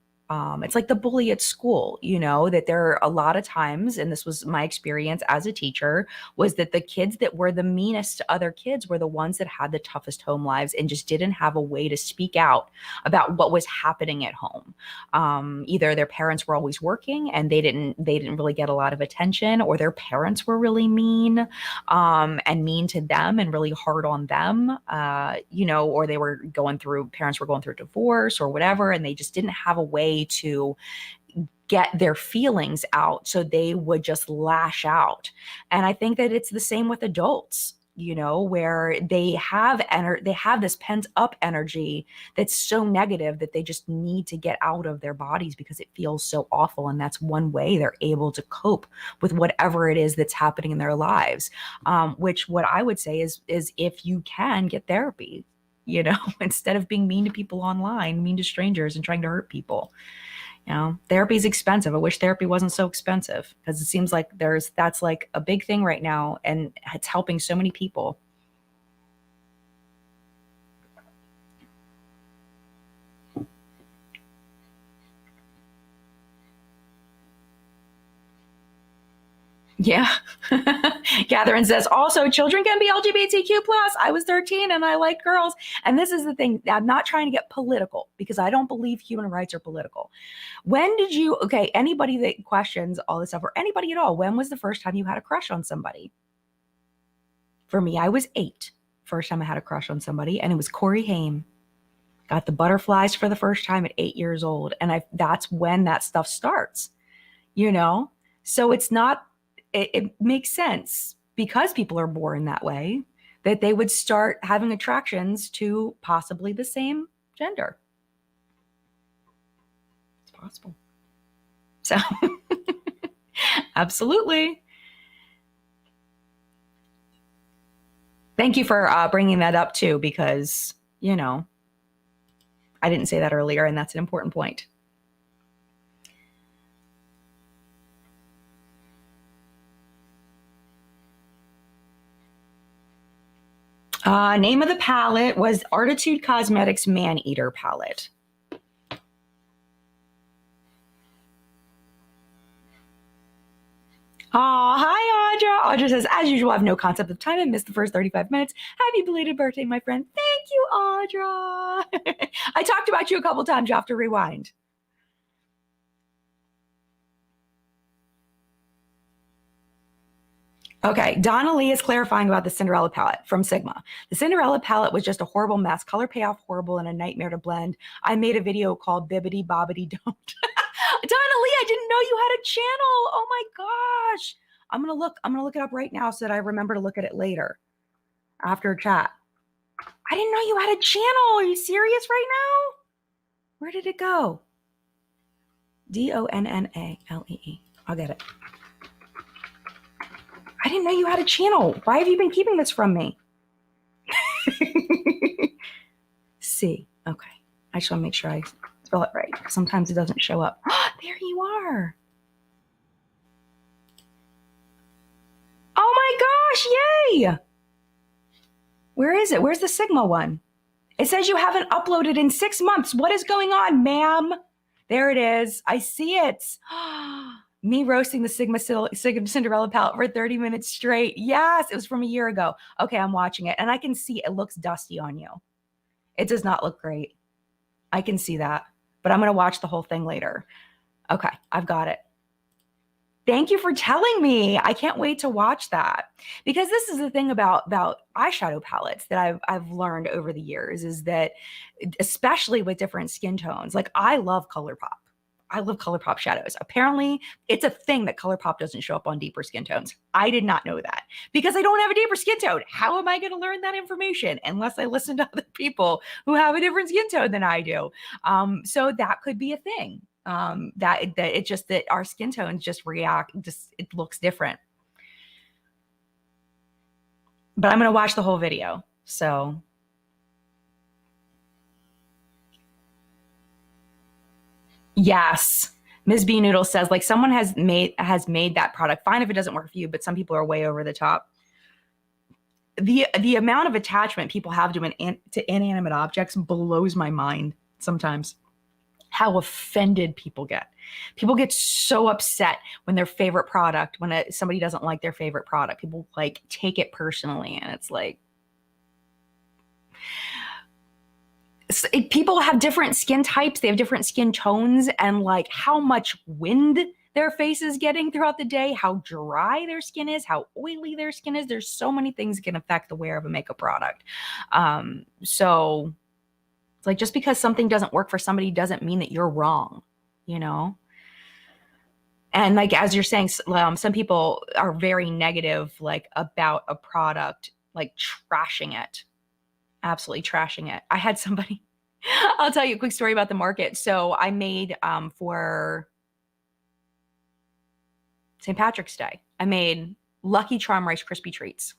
S1: It's like the bully at school, you know, that there are a lot of times, and this was my experience as a teacher, was that the kids that were the meanest to other kids were the ones that had the toughest home lives and just didn't have a way to speak out about what was happening at home. Either their parents were always working and they didn't really get a lot of attention, or their parents were really mean and mean to them and really hard on them, you know, or parents were going through divorce or whatever, and they just didn't have a way to get their feelings out, so they would just lash out. And I think that it's the same with adults, you know, where they have this pent up energy that's so negative that they just need to get out of their bodies because it feels so awful. And that's one way they're able to cope with whatever it is that's happening in their lives. Which what I would say is if you can, get therapy, you know, instead of being mean to people online, mean to strangers and trying to hurt people. You know, therapy is expensive. I wish therapy wasn't so expensive, because it seems like that's like a big thing right now and it's helping so many people. Yeah. Catherine says, also, children can be LGBTQ+. I was 13 and I like girls. And this is the thing. I'm not trying to get political because I don't believe human rights are political. Anybody that questions all this stuff, or anybody at all, when was the first time you had a crush on somebody? For me, I was 8. First time I had a crush on somebody, and it was Corey Haim. Got the butterflies for the first time at 8 years old. And that's when that stuff starts, you know? So it's not, it makes sense, because people are born that way, that they would start having attractions to possibly the same gender. It's possible. So absolutely. Thank you for bringing that up too, because, you know, I didn't say that earlier, and that's an important point. Name of the palette was Artitude Cosmetics Man Eater palette. Oh, hi, Audra. Audra says, as usual, I have no concept of time and missed the first 35 minutes. Happy belated birthday, my friend. Thank you, Audra. I talked about you a couple times. You have to rewind. Okay, Donna Lee is clarifying about the Cinderella palette from Sigma. The Cinderella palette was just a horrible mess. Color payoff horrible and a nightmare to blend. I made a video called Bibbidi Bobbidi Don't. Donna Lee, I didn't know you had a channel. Oh my gosh. I'm gonna look it up right now so that I remember to look at it later after chat. I didn't know you had a channel. Are you serious right now? Where did it go? DONNALEE. I'll get it. I didn't know you had a channel. Why have you been keeping this from me? C. Okay. I just want to make sure I spell it right. Sometimes it doesn't show up. There you are. Oh my gosh, yay! Where is it? Where's the Sigma one? It says you haven't uploaded in 6 months. What is going on, ma'am? There it is. I see it. Me roasting the Sigma Cinderella palette for 30 minutes straight. Yes, it was from a year ago. Okay, I'm watching it, and I can see it looks dusty on you. It does not look great. I can see that, but I'm going to watch the whole thing later. Okay, I've got it. Thank you for telling me. I can't wait to watch that, because this is the thing about eyeshadow palettes that I've learned over the years, is that especially with different skin tones, like I love ColourPop. I love ColourPop shadows. Apparently, it's a thing that ColourPop doesn't show up on deeper skin tones. I did not know that because I don't have a deeper skin tone. How am I going to learn that information unless I listen to other people who have a different skin tone than I do? So that could be a thing. That it's just that our skin tones just react. Just it looks different. But I'm going to watch the whole video. So. Yes. Ms. B Noodle says, like, someone has made that product. Fine if it doesn't work for you, but some people are way over the top. The amount of attachment people have to inanimate objects blows my mind sometimes. How offended people get. People get so upset when their favorite product, when somebody doesn't like their favorite product. People like take it personally, and it's like, people have different skin types, they have different skin tones, and like how much wind their face is getting throughout the day, how dry their skin is, how oily their skin is. There's so many things that can affect the wear of a makeup product. So it's like, just because something doesn't work for somebody doesn't mean that you're wrong, you know? And like, as you're saying, some people are very negative, like about a product, like trashing it. Absolutely trashing it. I had somebody, I'll tell you a quick story about the market. So I made for St. Patrick's Day, I made Lucky Charm Rice Krispie treats.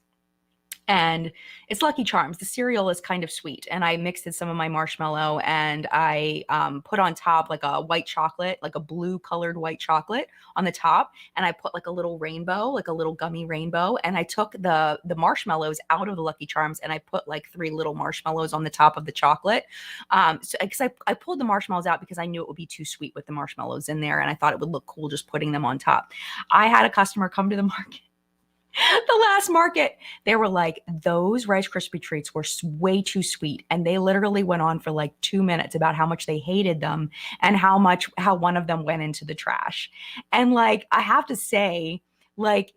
S1: And it's Lucky Charms. The cereal is kind of sweet. And I mixed in some of my marshmallow, and I put on top like a white chocolate, like a blue colored white chocolate on the top. And I put like a little rainbow, like a little gummy rainbow. And I took the marshmallows out of the Lucky Charms, and I put like 3 little marshmallows on the top of the chocolate. So because I pulled the marshmallows out because I knew it would be too sweet with the marshmallows in there. And I thought it would look cool just putting them on top. I had a customer come to the market. The last market, they were like, those Rice Krispie treats were way too sweet. And they literally went on for like 2 minutes about how much they hated them and how one of them went into the trash. And like, I have to say, like,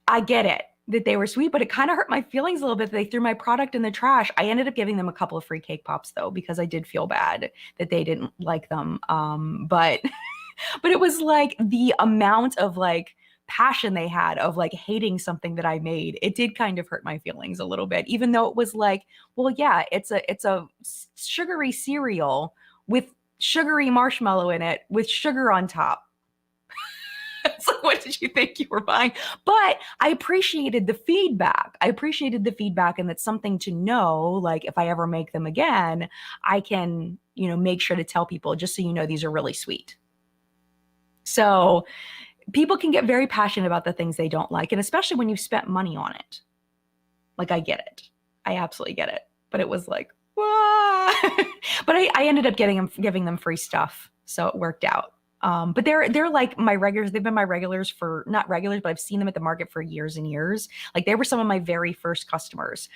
S1: I get it that they were sweet, but it kind of hurt my feelings a little bit that they threw my product in the trash. I ended up giving them a couple of free cake pops though, because I did feel bad that they didn't like them. But it was like the amount of like passion they had of like hating something that I made. It did kind of hurt my feelings a little bit, even though it was like, well, yeah, it's a sugary cereal with sugary marshmallow in it with sugar on top. It's like, what did you think you were buying? But I appreciated the feedback. And that's something to know, like if I ever make them again, I can, make sure to tell people, just so you know, these are really sweet. So people can get very passionate about the things they don't like, and especially when you've spent money on it. Like, I get it. I absolutely get it. But it was like, wah. But I ended up giving them free stuff, so it worked out. But they're like my regulars. They've been my regulars for not regulars, but I've seen them at the market for years and years. Like they were some of my very first customers.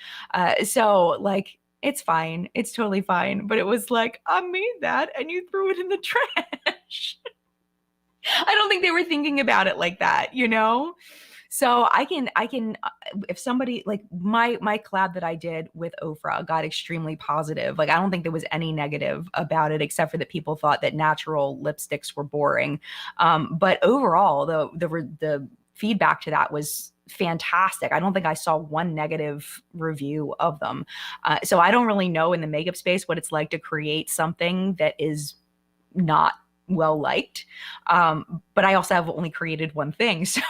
S1: So like it's fine. It's totally fine. But it was like, I made that and you threw it in the trash. I don't think they were thinking about it like that, you know? So I can if somebody like my collab that I did with Ofra got extremely positive. Like I don't think there was any negative about it except for that people thought that natural lipsticks were boring. But overall, the feedback to that was fantastic. I don't think I saw one negative review of them. So I don't really know in the makeup space what it's like to create something that is not well liked. But I also have only created one thing. So,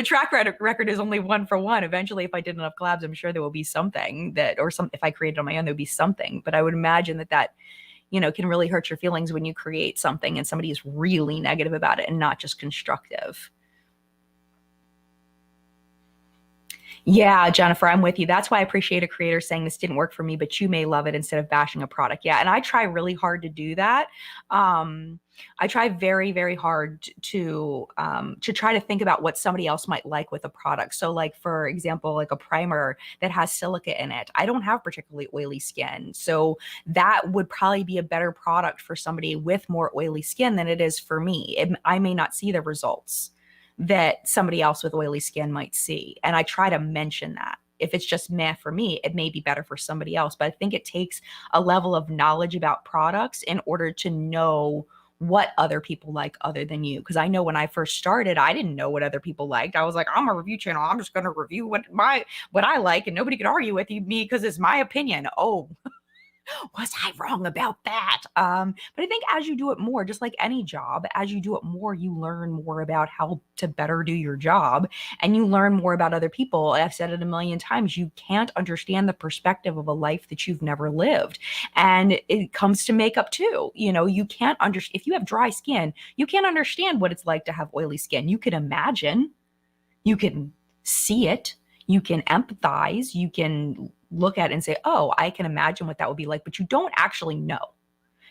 S1: track record is only one for one. Eventually, if I did enough collabs, I'm sure there will be something that, or some, if I created on my own, there would be something. But I would imagine that can really hurt your feelings when you create something and somebody is really negative about it and not just constructive. Yeah, Jennifer, I'm with you. That's why I appreciate a creator saying this didn't work for me, but you may love it instead of bashing a product. Yeah, and I try really hard to do that. I try very, very hard to try to think about what somebody else might like with a product. So, like for example, like a primer that has silica in it. I don't have particularly oily skin, so that would probably be a better product for somebody with more oily skin than it is for me. I may not see the results that somebody else with oily skin might see. And I try to mention that. If it's just meh for me, it may be better for somebody else. But I think it takes a level of knowledge about products in order to know what other people like other than you. Because I know when I first started, I didn't know what other people liked. I was like, I'm a review channel. I'm just going to review what I like, and nobody could argue with me because it's my opinion. Oh, was I wrong about that? But I think as you do it more, just like any job, as you do it more, you learn more about how to better do your job and you learn more about other people. I've said it a million times. You can't understand the perspective of a life that you've never lived. And it comes to makeup too. You can't understand if you have dry skin, you can't understand what it's like to have oily skin. You can imagine, you can see it, you can empathize, you can look at it and say, oh, I can imagine what that would be like, but you don't actually know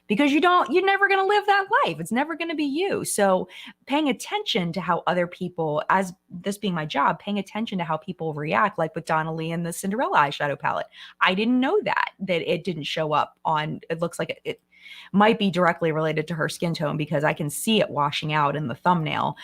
S1: because you're never going to live that life. It's never going to be you. So paying attention to how other people, as this being my job, paying attention to how people react, like with Donna Lee and the Cinderella eyeshadow palette. I didn't know that it didn't show up on, it looks like it might be directly related to her skin tone because I can see it washing out in the thumbnail.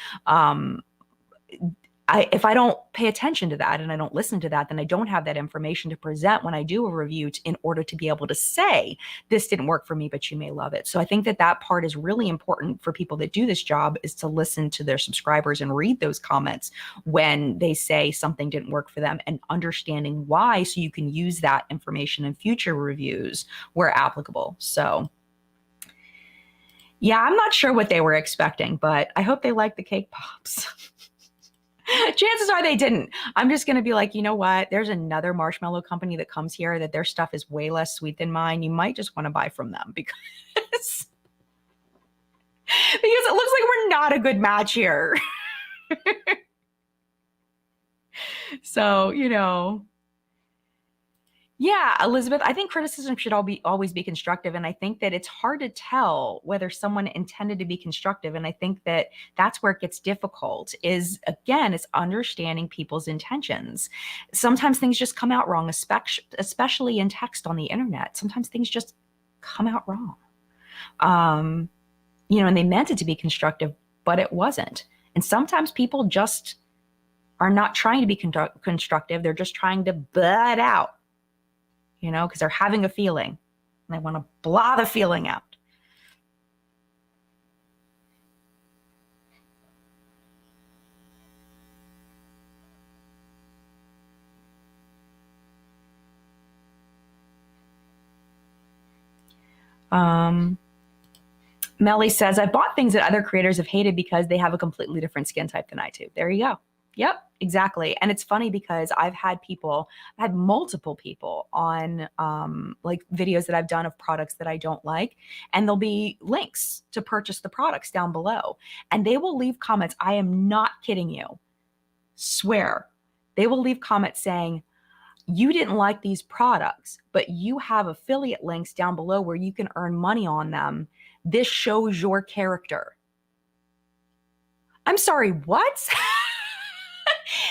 S1: If I don't pay attention to that and I don't listen to that, then I don't have that information to present when I do a review in order to be able to say, this didn't work for me, but you may love it. So I think that part is really important for people that do this job, is to listen to their subscribers and read those comments when they say something didn't work for them and understanding why, so you can use that information in future reviews where applicable. So yeah, I'm not sure what they were expecting, but I hope they like the cake pops. Chances are they didn't. I'm just going to be like, you know what? There's another marshmallow company that comes here that their stuff is way less sweet than mine. You might just want to buy from them because it looks like we're not a good match here. So, yeah, Elizabeth, I think criticism should always be constructive. And I think that it's hard to tell whether someone intended to be constructive. And I think that that's where it gets difficult is, again, it's understanding people's intentions. Sometimes things just come out wrong, especially in text on the internet. Sometimes things just come out wrong. And they meant it to be constructive, but it wasn't. And sometimes people just are not trying to be constructive. They're just trying to butt out. Because they're having a feeling and they want to blah the feeling out. Melly says, I've bought things that other creators have hated because they have a completely different skin type than I do. There you go. Yep, exactly. And it's funny because I've had multiple people on like videos that I've done of products that I don't like, and there'll be links to purchase the products down below. And they will leave comments. I am not kidding you. Swear. They will leave comments saying, you didn't like these products, but you have affiliate links down below where you can earn money on them. This shows your character. I'm sorry, what?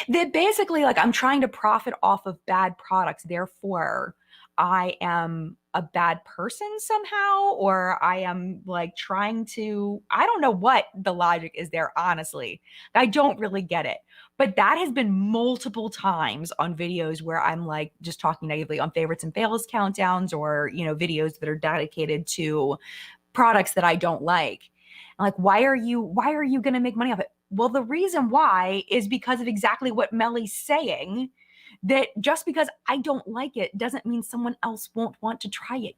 S1: That basically, like, I'm trying to profit off of bad products, therefore I am a bad person somehow, or I am like trying to, I don't know what the logic is there, honestly. I don't really get it. But that has been multiple times on videos where I'm like just talking negatively on favorites and fails countdowns, or, videos that are dedicated to products that I don't like. Like, why are you going to make money off it? Well, the reason why is because of exactly what Melly's saying, that just because I don't like it doesn't mean someone else won't want to try it.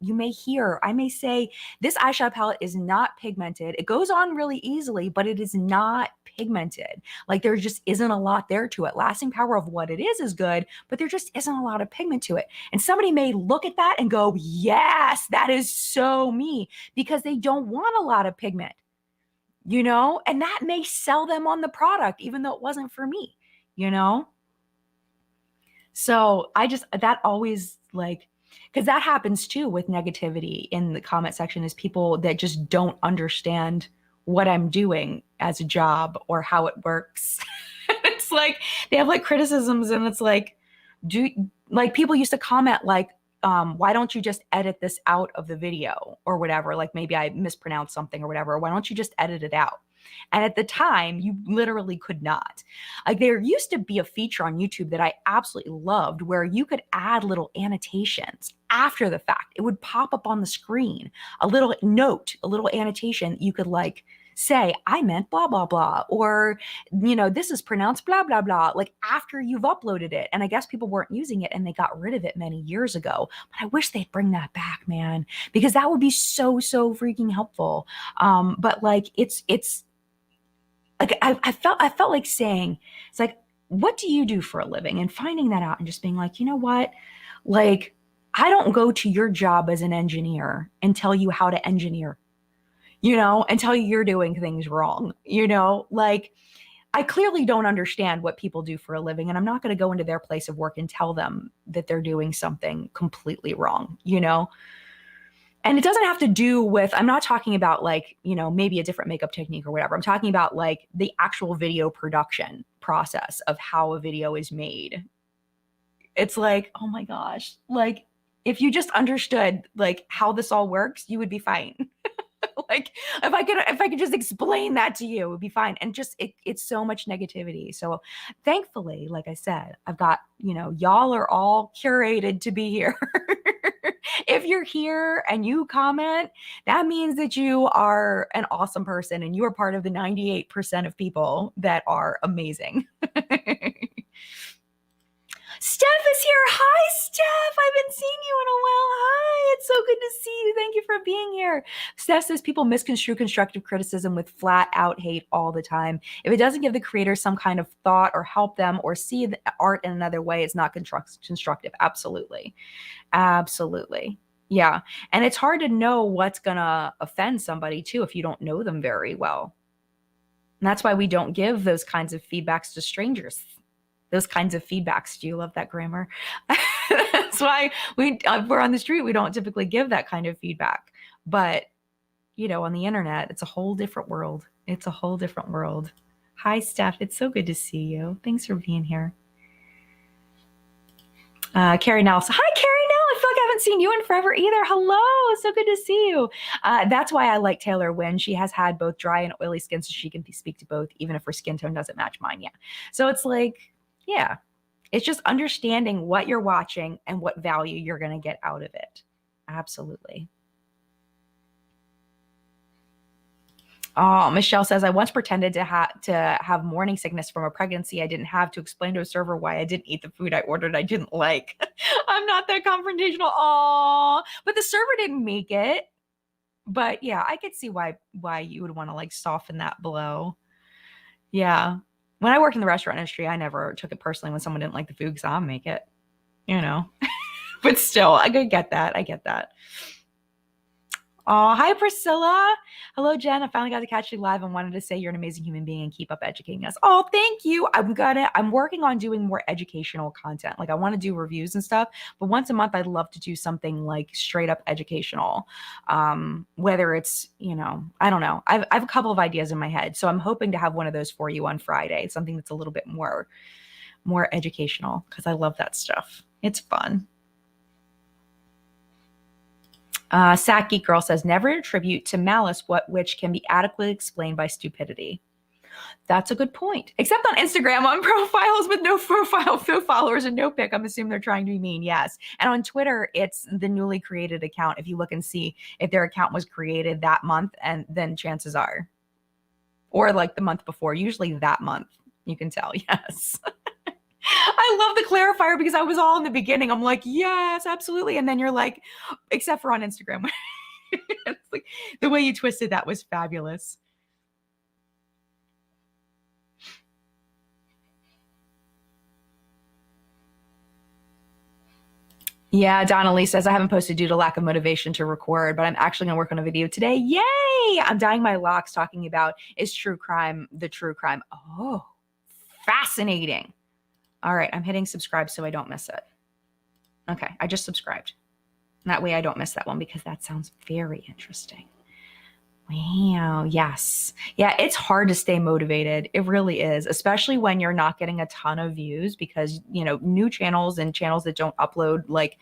S1: I may say, this eyeshadow palette is not pigmented. It goes on really easily, but it is not pigmented. Like, there just isn't a lot there to it. Lasting power of what it is good, but there just isn't a lot of pigment to it. And somebody may look at that and go, yes, that is so me, because they don't want a lot of pigment, and that may sell them on the product, even though it wasn't for me, you know? So that always, like, because that happens too with negativity in the comment section, is people that just don't understand what I'm doing as a job or how it works. It's like they have like criticisms, and it's like, people used to comment like, why don't you just edit this out of the video or whatever? Like, maybe I mispronounced something or whatever. Why don't you just edit it out? And at the time, you literally could not. Like, there used to be a feature on YouTube that I absolutely loved, where you could add little annotations after the fact. It would pop up on the screen, a little note, a little annotation. You could like say, I meant blah, blah, blah, or, this is pronounced blah, blah, blah, like after you've uploaded it. And I guess people weren't using it and they got rid of it many years ago. But I wish they'd bring that back, man, because that would be so, so freaking helpful. But like, it's like, I felt like saying, it's like, what do you do for a living? And finding that out and just being like, you know what? Like, I don't go to your job as an engineer and tell you how to engineer, and tell you you're doing things wrong, like, I clearly don't understand what people do for a living, and I'm not going to go into their place of work and tell them that they're doing something completely wrong, And it doesn't have to do with, I'm not talking about like, maybe a different makeup technique or whatever. I'm talking about like the actual video production process of how a video is made. It's like, oh my gosh, like, if you just understood like how this all works, you would be fine. Like, if I could just explain that to you, it would be fine. And just it's so much negativity. So thankfully, like I said, I've got, y'all are all curated to be here. If you're here and you comment, that means that you are an awesome person and you are part of the 98% of people that are amazing. Steph is here. Hi, Steph. I haven't seen you in a while. Hi. It's so good to see you. Thank you for being here. Steph says people misconstrue constructive criticism with flat out hate all the time. If it doesn't give the creator some kind of thought or help them or see the art in another way, it's not constructive. Absolutely. Absolutely. Yeah. And it's hard to know what's going to offend somebody too if you don't know them very well. And that's why we don't give those kinds of feedbacks to strangers. Those kinds of feedbacks. Do you love that grammar? That's why we're on the street. We don't typically give that kind of feedback. But, on the internet, it's a whole different world. It's a whole different world. Hi, Steph. It's so good to see you. Thanks for being here. Carrie Nelson. Hi, Carrie Nell. I feel like I haven't seen you in forever either. Hello. So good to see you. That's why I like Taylor Wynn. She has had both dry and oily skin, so she can speak to both, even if her skin tone doesn't match mine. Yeah. So it's like, yeah, it's just understanding what you're watching and what value you're going to get out of it. Absolutely. Oh, Michelle says, I once pretended to have morning sickness from a pregnancy I didn't have to explain to a server why I didn't eat the food I ordered I didn't like. I'm not that confrontational. Oh, but the server didn't make it. But yeah, I could see why you would want to like soften that blow. Yeah. When I worked in the restaurant industry, I never took it personally when someone didn't like the food because I'll make it, But still, I could get that. I get that. Oh, hi, Priscilla. Hello, Jen. I finally got to catch you live and wanted to say you're an amazing human being and keep up educating us. Oh, thank you. I'm working on doing more educational content. Like I want to do reviews and stuff, but once a month I'd love to do something like straight up educational. Whether it's, I don't know. I have a couple of ideas in my head. So I'm hoping to have one of those for you on Friday, something that's a little bit more educational because I love that stuff. It's fun. Sack Geek Girl says, never attribute to malice which can be adequately explained by stupidity. That's a good point. Except on Instagram, on profiles with no profile, no followers, and no pic. I'm assuming they're trying to be mean. Yes. And on Twitter, it's the newly created account. If you look and see if their account was created that month, and then chances are, or like the month before, usually that month, you can tell. Yes. I love the clarifier because I was all in the beginning. I'm like, yes, absolutely. And then you're like, except for on Instagram. It's like the way you twisted that was fabulous. Yeah, Donna Lee says, I haven't posted due to lack of motivation to record, but I'm actually going to work on a video today. Yay! I'm dyeing my locks talking about is true crime the true crime. Oh, fascinating. All right, I'm hitting subscribe so I don't miss it. Okay, I just subscribed. That way I don't miss that one because that sounds very interesting. Wow, yes. Yeah, it's hard to stay motivated. It really is, especially when you're not getting a ton of views because, new channels and channels that don't upload, like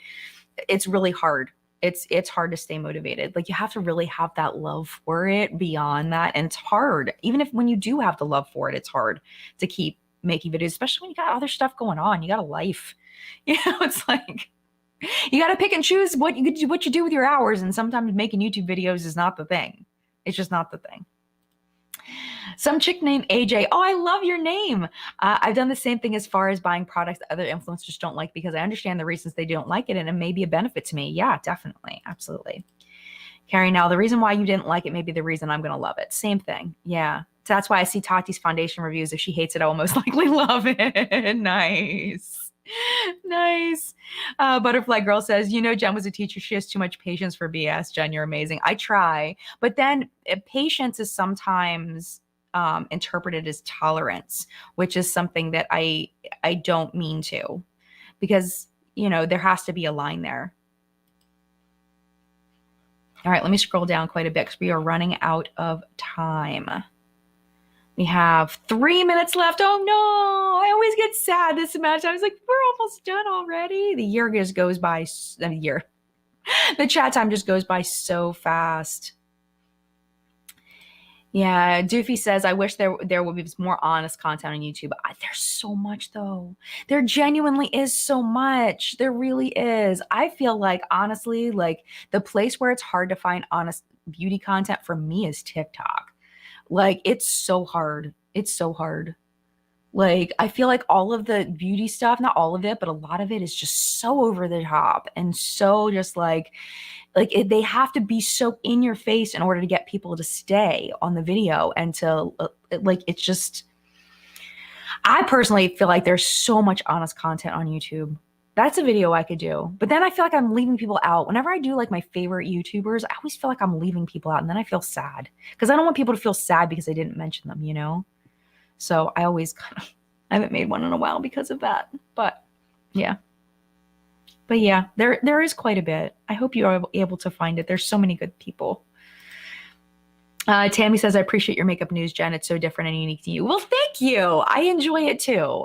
S1: it's really hard. It's hard to stay motivated. Like you have to really have that love for it beyond that. And it's hard. Even if when you do have the love for it, it's hard to keep making videos, especially when you got other stuff going on. You got a life. It's like you got to pick and choose what you do with your hours. And sometimes making YouTube videos is not the thing. It's just not the thing. Some chick named AJ. Oh, I love your name. I've done the same thing as far as buying products that other influencers don't like because I understand the reasons they don't like it and it may be a benefit to me. Yeah, definitely. Absolutely. Carrie, now the reason why you didn't like it may be the reason I'm going to love it. Same thing. Yeah. So that's why I see Tati's foundation reviews. If she hates it, I will most likely love it. Nice. Nice. Butterfly Girl says, Jen was a teacher. She has too much patience for BS. Jen, you're amazing. I try. But then patience is sometimes interpreted as tolerance, which is something that I don't mean to because, there has to be a line there. All right, let me scroll down quite a bit because we are running out of time. We have 3 minutes left. Oh no, I always get sad this much. I was like, we're almost done already. The year just goes by, the chat time just goes by so fast. Yeah, Doofy says, I wish there would be more honest content on YouTube. There's so much though. There genuinely is so much. There really is. I feel like honestly, like the place where it's hard to find honest beauty content for me is TikTok. Like it's so hard. It's so hard. Like I feel like all of the beauty stuff, not all of it, but a lot of it is just so over the top and so just like they have to be so in your face in order to get people to stay on the video and to it's just I personally feel like there's so much honest content on YouTube. That's a video I could do. But then I feel like I'm leaving people out. Whenever I do like my favorite YouTubers, I always feel like I'm leaving people out and then I feel sad because I don't want people to feel sad because I didn't mention them, So I always I haven't made one in a while because of that. But yeah. But yeah, there is quite a bit. I hope you are able to find it. There's so many good people. Tammy says, I appreciate your makeup news, Jen. It's so different and unique to you. Well, thank you. I enjoy it too.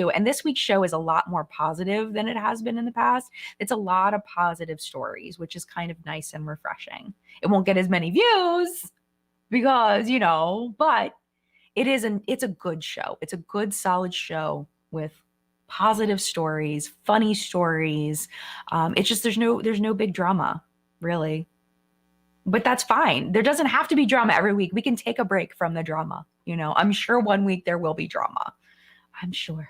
S1: And this week's show is a lot more positive than it has been in the past. It's a lot of positive stories, which is kind of nice and refreshing. It won't get as many views because, but it's a good show. It's a good, solid show with positive stories, funny stories. It's just there's no big drama, really. But that's fine. There doesn't have to be drama every week. We can take a break from the drama. I'm sure one week there will be drama. I'm sure.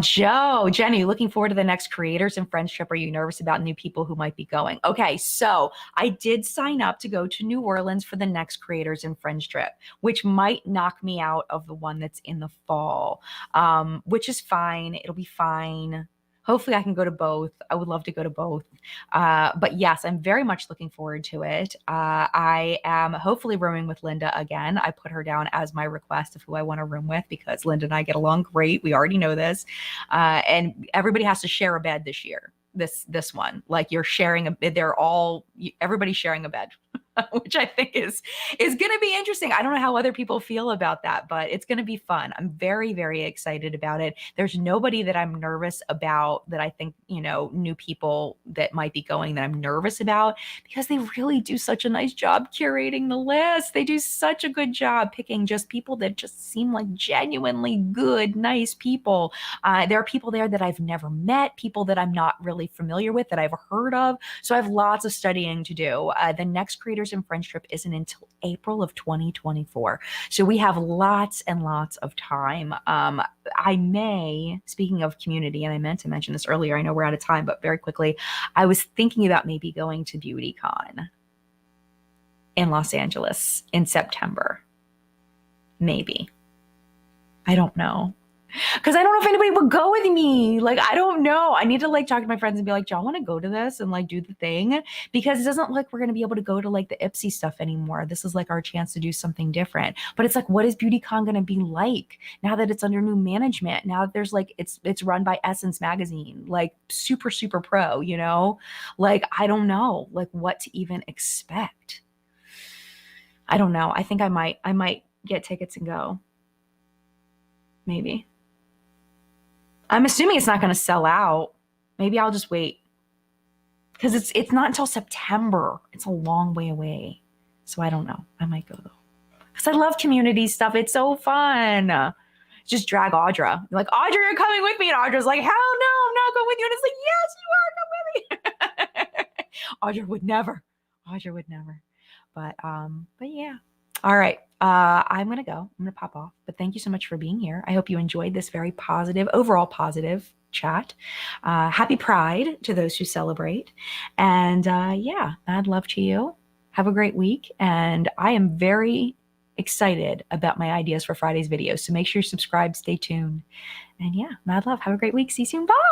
S1: Jenny, looking forward to the next Creators and Friends trip. Are you nervous about new people who might be going? Okay, so I did sign up to go to New Orleans for the next Creators and Friends trip, which might knock me out of the one that's in the fall, which is fine. It'll be fine.
S2: Hopefully I can go to both. I would love to go to both. But yes, I'm very much looking forward to it. I am hopefully rooming with Linda again. I put her down as my request of who I want to room with because Linda and I get along great. We already know this. And everybody has to share a bed this year. This one, like you're sharing a, everybody's sharing a bed. Which I think is going to be interesting. I don't know how other people feel about that, but it's going to be fun. I'm very, very excited about it. There's nobody that I'm nervous about that I think, new people that might be going that I'm nervous about because they really do such a nice job curating the list. They do such a good job picking just people that just seem like genuinely good, nice people. There are people there that I've never met, people that I'm not really familiar with that I've heard of. So I have lots of studying to do. The next Creators and Friends trip isn't until April of 2024. So we have lots and lots of time. I may, speaking of community, and I meant to mention this earlier, I know we're out of time, but very quickly, I was thinking about maybe going to BeautyCon in Los Angeles in September. Maybe. I don't know. Because I don't know if anybody would go with me. Like, I don't know. I need to talk to my friends and be like, do y'all want to go to this and do the thing? Because it doesn't look like we're going to be able to go to the Ipsy stuff anymore. This is our chance to do something different. But it's what is BeautyCon going to be like now that it's under new management? Now that there's it's run by Essence Magazine, super, super pro, I don't know, what to even expect. I don't know. I think I might get tickets and go. Maybe. I'm assuming it's not going to sell out. Maybe I'll just wait because it's not until September. It's a long way away. So I don't know. I might go though because I love community stuff. It's so fun. Just drag Audra. You're like, Audra, you're coming with me. And Audra's like, hell no, I'm not going with you. And it's yes, you are. Come with me. Audra would never. Audra would never. But yeah. All right. I'm going to go. I'm going to pop off. But thank you so much for being here. I hope you enjoyed this very positive, overall positive chat. Happy Pride to those who celebrate. And yeah, mad love to you. Have a great week. And I am very excited about my ideas for Friday's videos. So make sure you subscribe, stay tuned. And yeah, mad love. Have a great week. See you soon. Bye.